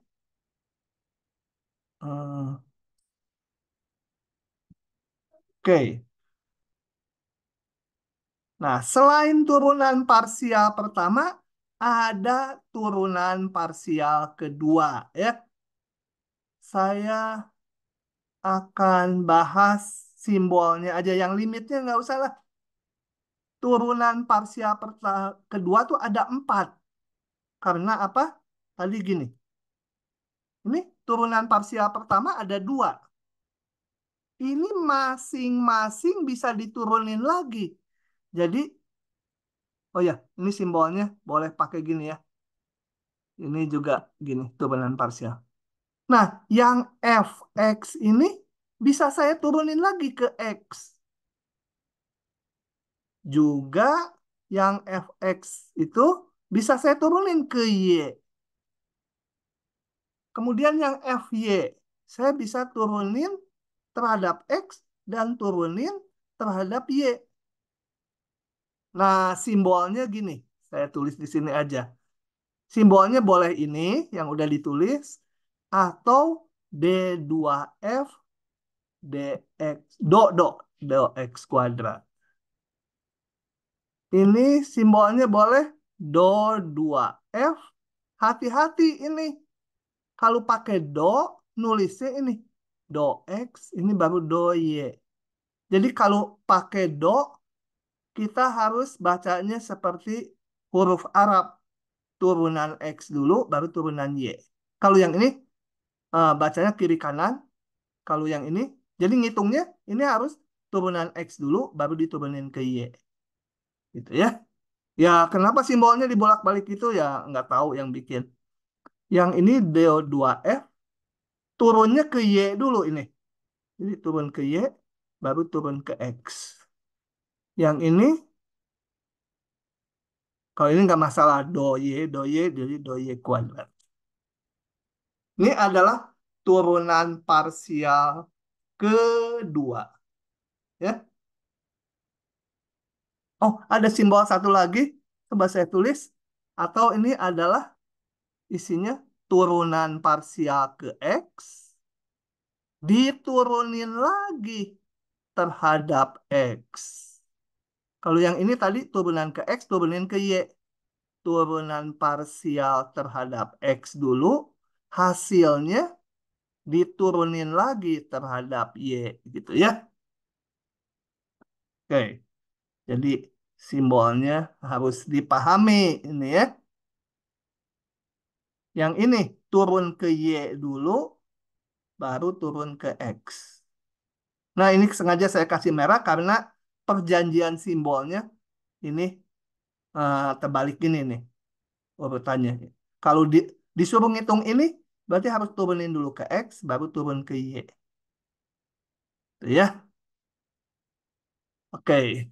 Oke. Nah, selain turunan parsial pertama, ada turunan parsial kedua ya. Saya akan bahas simbolnya aja, yang limitnya nggak usah lah. Turunan parsial kedua tuh ada 4. Karena apa? Tadi gini. Ini turunan parsial pertama ada 2. Ini masing-masing bisa diturunin lagi. Jadi, oh ya, ini simbolnya boleh pakai gini ya. Ini juga gini, turunan parsial. Nah, yang fx ini bisa saya turunin lagi ke x. Juga yang fx itu bisa saya turunin ke y. Kemudian yang fy, saya bisa turunin terhadap x dan turunin terhadap y. Nah, simbolnya gini. Saya tulis di sini aja. Simbolnya boleh ini yang udah ditulis atau D2F dx do x kuadrat. Ini simbolnya boleh do 2F hati-hati ini. Kalau pakai do, nulisnya ini. Do X, ini baru do Y. Jadi kalau pakai do, kita harus bacanya seperti huruf Arab. Turunan X dulu, baru turunan Y. Kalau yang ini, bacanya kiri kanan. Kalau yang ini, jadi ngitungnya, ini harus turunan X dulu, baru diturunin ke Y. Gitu ya. Ya, kenapa simbolnya dibolak-balik itu ya nggak tahu yang bikin. Yang ini DO2F, turunnya ke Y dulu ini. Jadi turun ke Y, baru turun ke X. Yang ini, kalau ini nggak masalah, do Y, jadi do Y kuadrat. Ini adalah turunan parsial kedua. Ya. Oh, ada simbol satu lagi. Coba saya tulis. Atau ini adalah isinya turunan parsial ke X diturunin lagi terhadap X. Kalau yang ini tadi turunan ke X, turunin ke Y. Turunan parsial terhadap X dulu, hasilnya diturunin lagi terhadap Y. Gitu ya. Oke, jadi simbolnya harus dipahami ini ya. Yang ini turun ke Y dulu, baru turun ke X. Nah, ini sengaja saya kasih merah karena perjanjian simbolnya ini terbalik ini nih urutannya. Kalau disuruh ngitung ini, berarti harus turunin dulu ke X, baru turun ke Y. Tuh ya. Oke.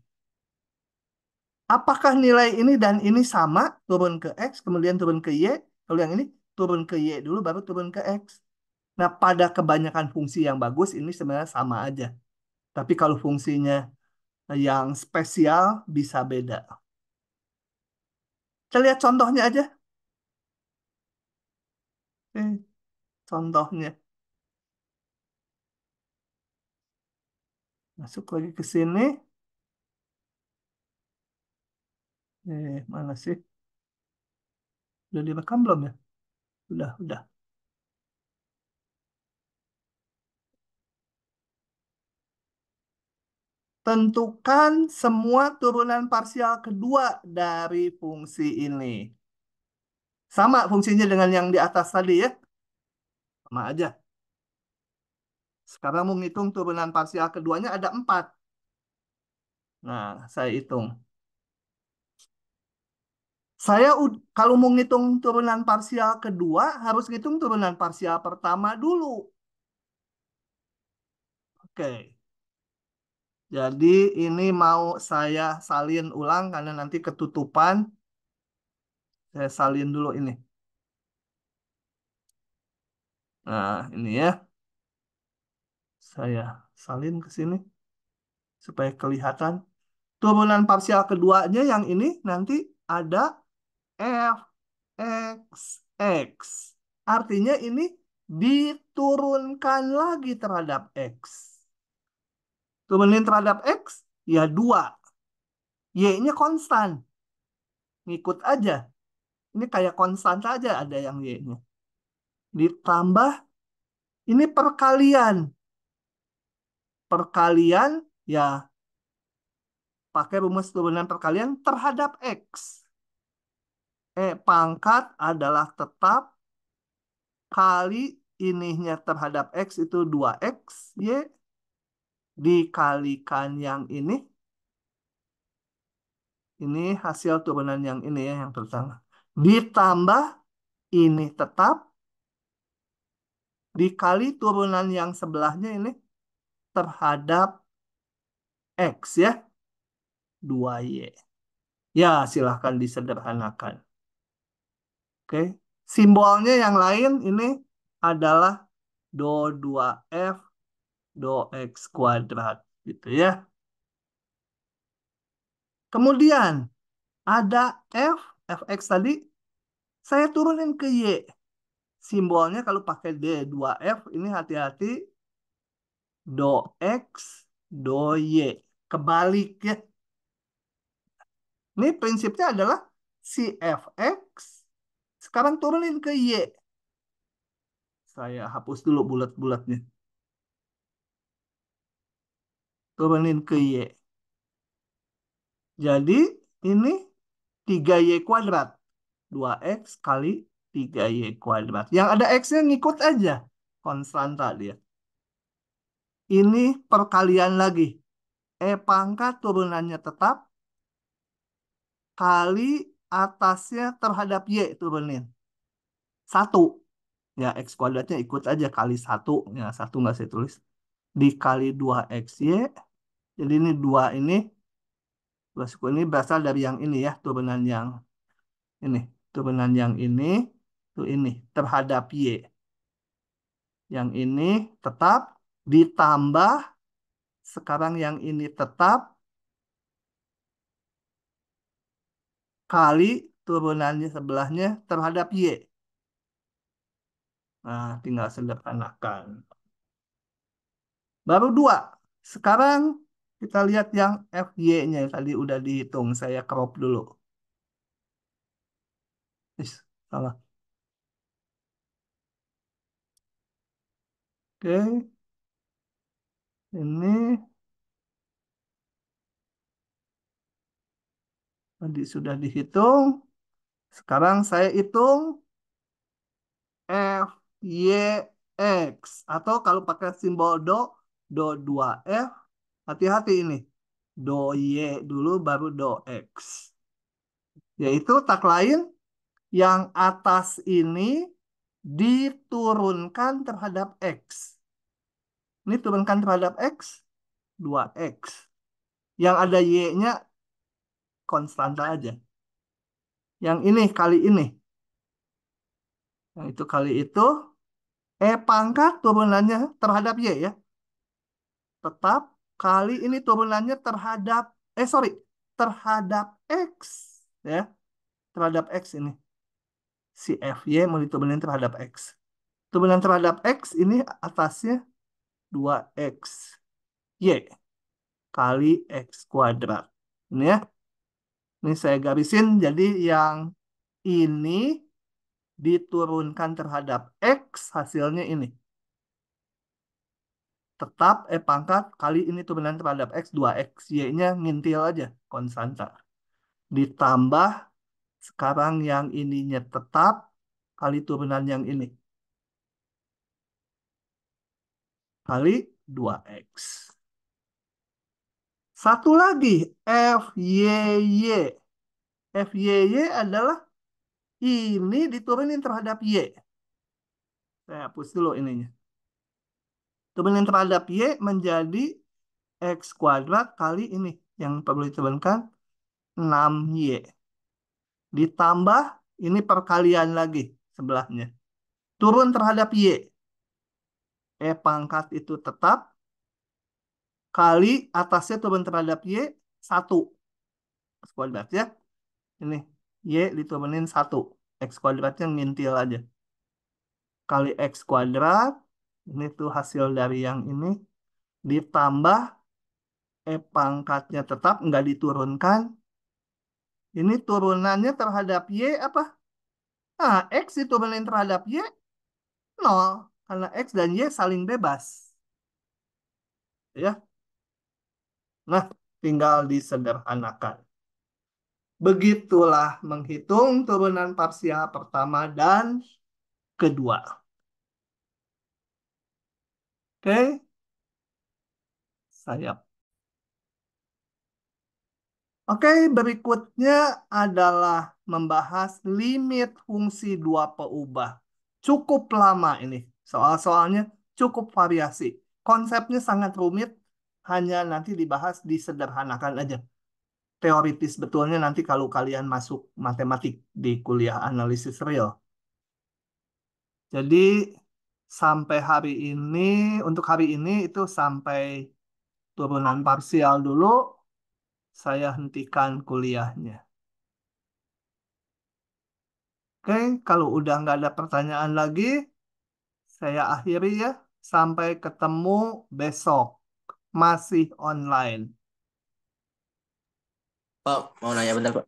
Apakah nilai ini dan ini sama, turun ke X, kemudian turun ke Y? Kalau yang ini, turun ke Y dulu, baru turun ke X. Nah, pada kebanyakan fungsi yang bagus, ini sebenarnya sama aja. Tapi kalau fungsinya yang spesial, bisa beda. Kita lihat contohnya aja. Contohnya. Masuk lagi ke sini. Mana sih? Udah direkam belum ya? Udah. Tentukan semua turunan parsial kedua dari fungsi ini. Sama fungsinya dengan yang di atas tadi ya. Sama aja. Sekarang mau ngitung turunan parsial keduanya ada 4. Nah, saya hitung. Saya kalau mau ngitung turunan parsial kedua, harus ngitung turunan parsial pertama dulu. Oke. Jadi ini mau saya salin ulang karena nanti ketutupan. Saya salin dulu ini. Nah, ini ya. Saya salin ke sini supaya kelihatan. Turunan parsial keduanya yang ini nanti ada f x x. Artinya ini diturunkan lagi terhadap x. Turunin terhadap x, ya 2. Y-nya konstan. Ngikut aja. Ini kayak konstan saja ada yang Y-nya. Ditambah, ini perkalian. Perkalian, ya pakai rumus turunan perkalian terhadap X. Pangkat adalah tetap kali ininya terhadap X itu 2X. Y dikalikan yang ini. Ini hasil turunan yang ini ya, yang pertama. Ditambah ini tetap dikali turunan yang sebelahnya ini terhadap X ya. 2Y. Ya, silahkan disederhanakan. Oke. Simbolnya yang lain ini adalah do 2F, do X kuadrat. Gitu ya. Kemudian ada F, Fx tadi. Saya turunin ke Y. Simbolnya kalau pakai D 2F ini hati-hati. Do X, do Y. Kebalik ya. Ini prinsipnya adalah si Fx Sekarang turunin ke Y. Saya hapus dulu bulat-bulatnya. Turunin ke Y. Jadi ini 3Y kuadrat. 2X kali 3Y kuadrat. Yang ada X-nya ngikut aja. Konstanta dia. Ini perkalian lagi. E pangkat turunannya tetap kali atasnya terhadap Y turunin. 1. Ya, X kuadratnya ikut aja kali 1. Ya, 1 nggak saya tulis. Dikali 2XY. Jadi ini 2 ini. 2 suku ini berasal dari yang ini ya. Turunan yang ini. Turunan yang ini. Tuh ini. Terhadap Y. Yang ini tetap ditambah. Sekarang yang ini tetap. Kali turunannya sebelahnya terhadap Y. Nah, tinggal sederhanakan. Baru 2. Sekarang kita lihat yang FY-nya. Tadi udah dihitung. Saya crop dulu. Salah. Oke. Ini tadi sudah dihitung. Sekarang saya hitung FYX. Atau kalau pakai simbol do 2F. Hati-hati ini. Do Y dulu baru do X. Yaitu tak lain yang atas ini diturunkan terhadap X. Ini turunkan terhadap X, 2X. Yang ada Y-nya konstanta aja. Yang ini kali ini. Yang itu kali itu. E pangkat turunannya terhadap Y ya. Tetap kali ini turunannya terhadap, sorry, terhadap X. Ya, terhadap X ini. Si FY mau diturunin terhadap X. Turunan terhadap X ini atasnya 2X. Y kali X kuadrat. Ini ya. Ini saya garisin. Jadi yang ini diturunkan terhadap X, hasilnya ini. Tetap pangkat kali ini turunan terhadap X, 2X. Y-nya ngintil aja, konstanta. Ditambah, sekarang yang ininya tetap, kali turunan yang ini. Kali 2X. Satu lagi, FYY. FYY adalah ini diturunin terhadap Y. Saya hapus dulu ininya. Turunin terhadap Y menjadi X kuadrat kali ini. Yang perlu diturunkan 6Y. Ditambah ini perkalian lagi sebelahnya. Turun terhadap Y. Pangkat itu tetap. Kali atasnya turun terhadap Y. 1. X kuadrat ya. Ini Y diturunin 1. X kuadratnya ngintil aja. Kali X kuadrat. Ini tuh hasil dari yang ini. Ditambah pangkatnya tetap nggak diturunkan. Ini turunannya terhadap Y apa? Nah, X diturunin terhadap Y 0. Karena X dan Y saling bebas. Ya. Nah, tinggal disederhanakan. Begitulah menghitung turunan parsial pertama dan kedua. Oke, saya. Oke, berikutnya adalah membahas limit fungsi dua peubah. Cukup lama ini. Soal-soalnya cukup variasi. Konsepnya sangat rumit, hanya nanti dibahas disederhanakan aja. Teoritis betulnya nanti kalau kalian masuk matematik di kuliah analisis real. Jadi sampai hari ini, untuk hari ini itu sampai turunan parsial dulu, saya hentikan kuliahnya. Oke, kalau udah nggak ada pertanyaan lagi, saya akhiri ya. Sampai ketemu besok. Masih online. Pak, mau nanya bentar, Pak.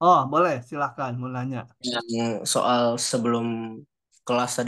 Oh, boleh, silahkan mau nanya. Yang soal sebelum kelas tadi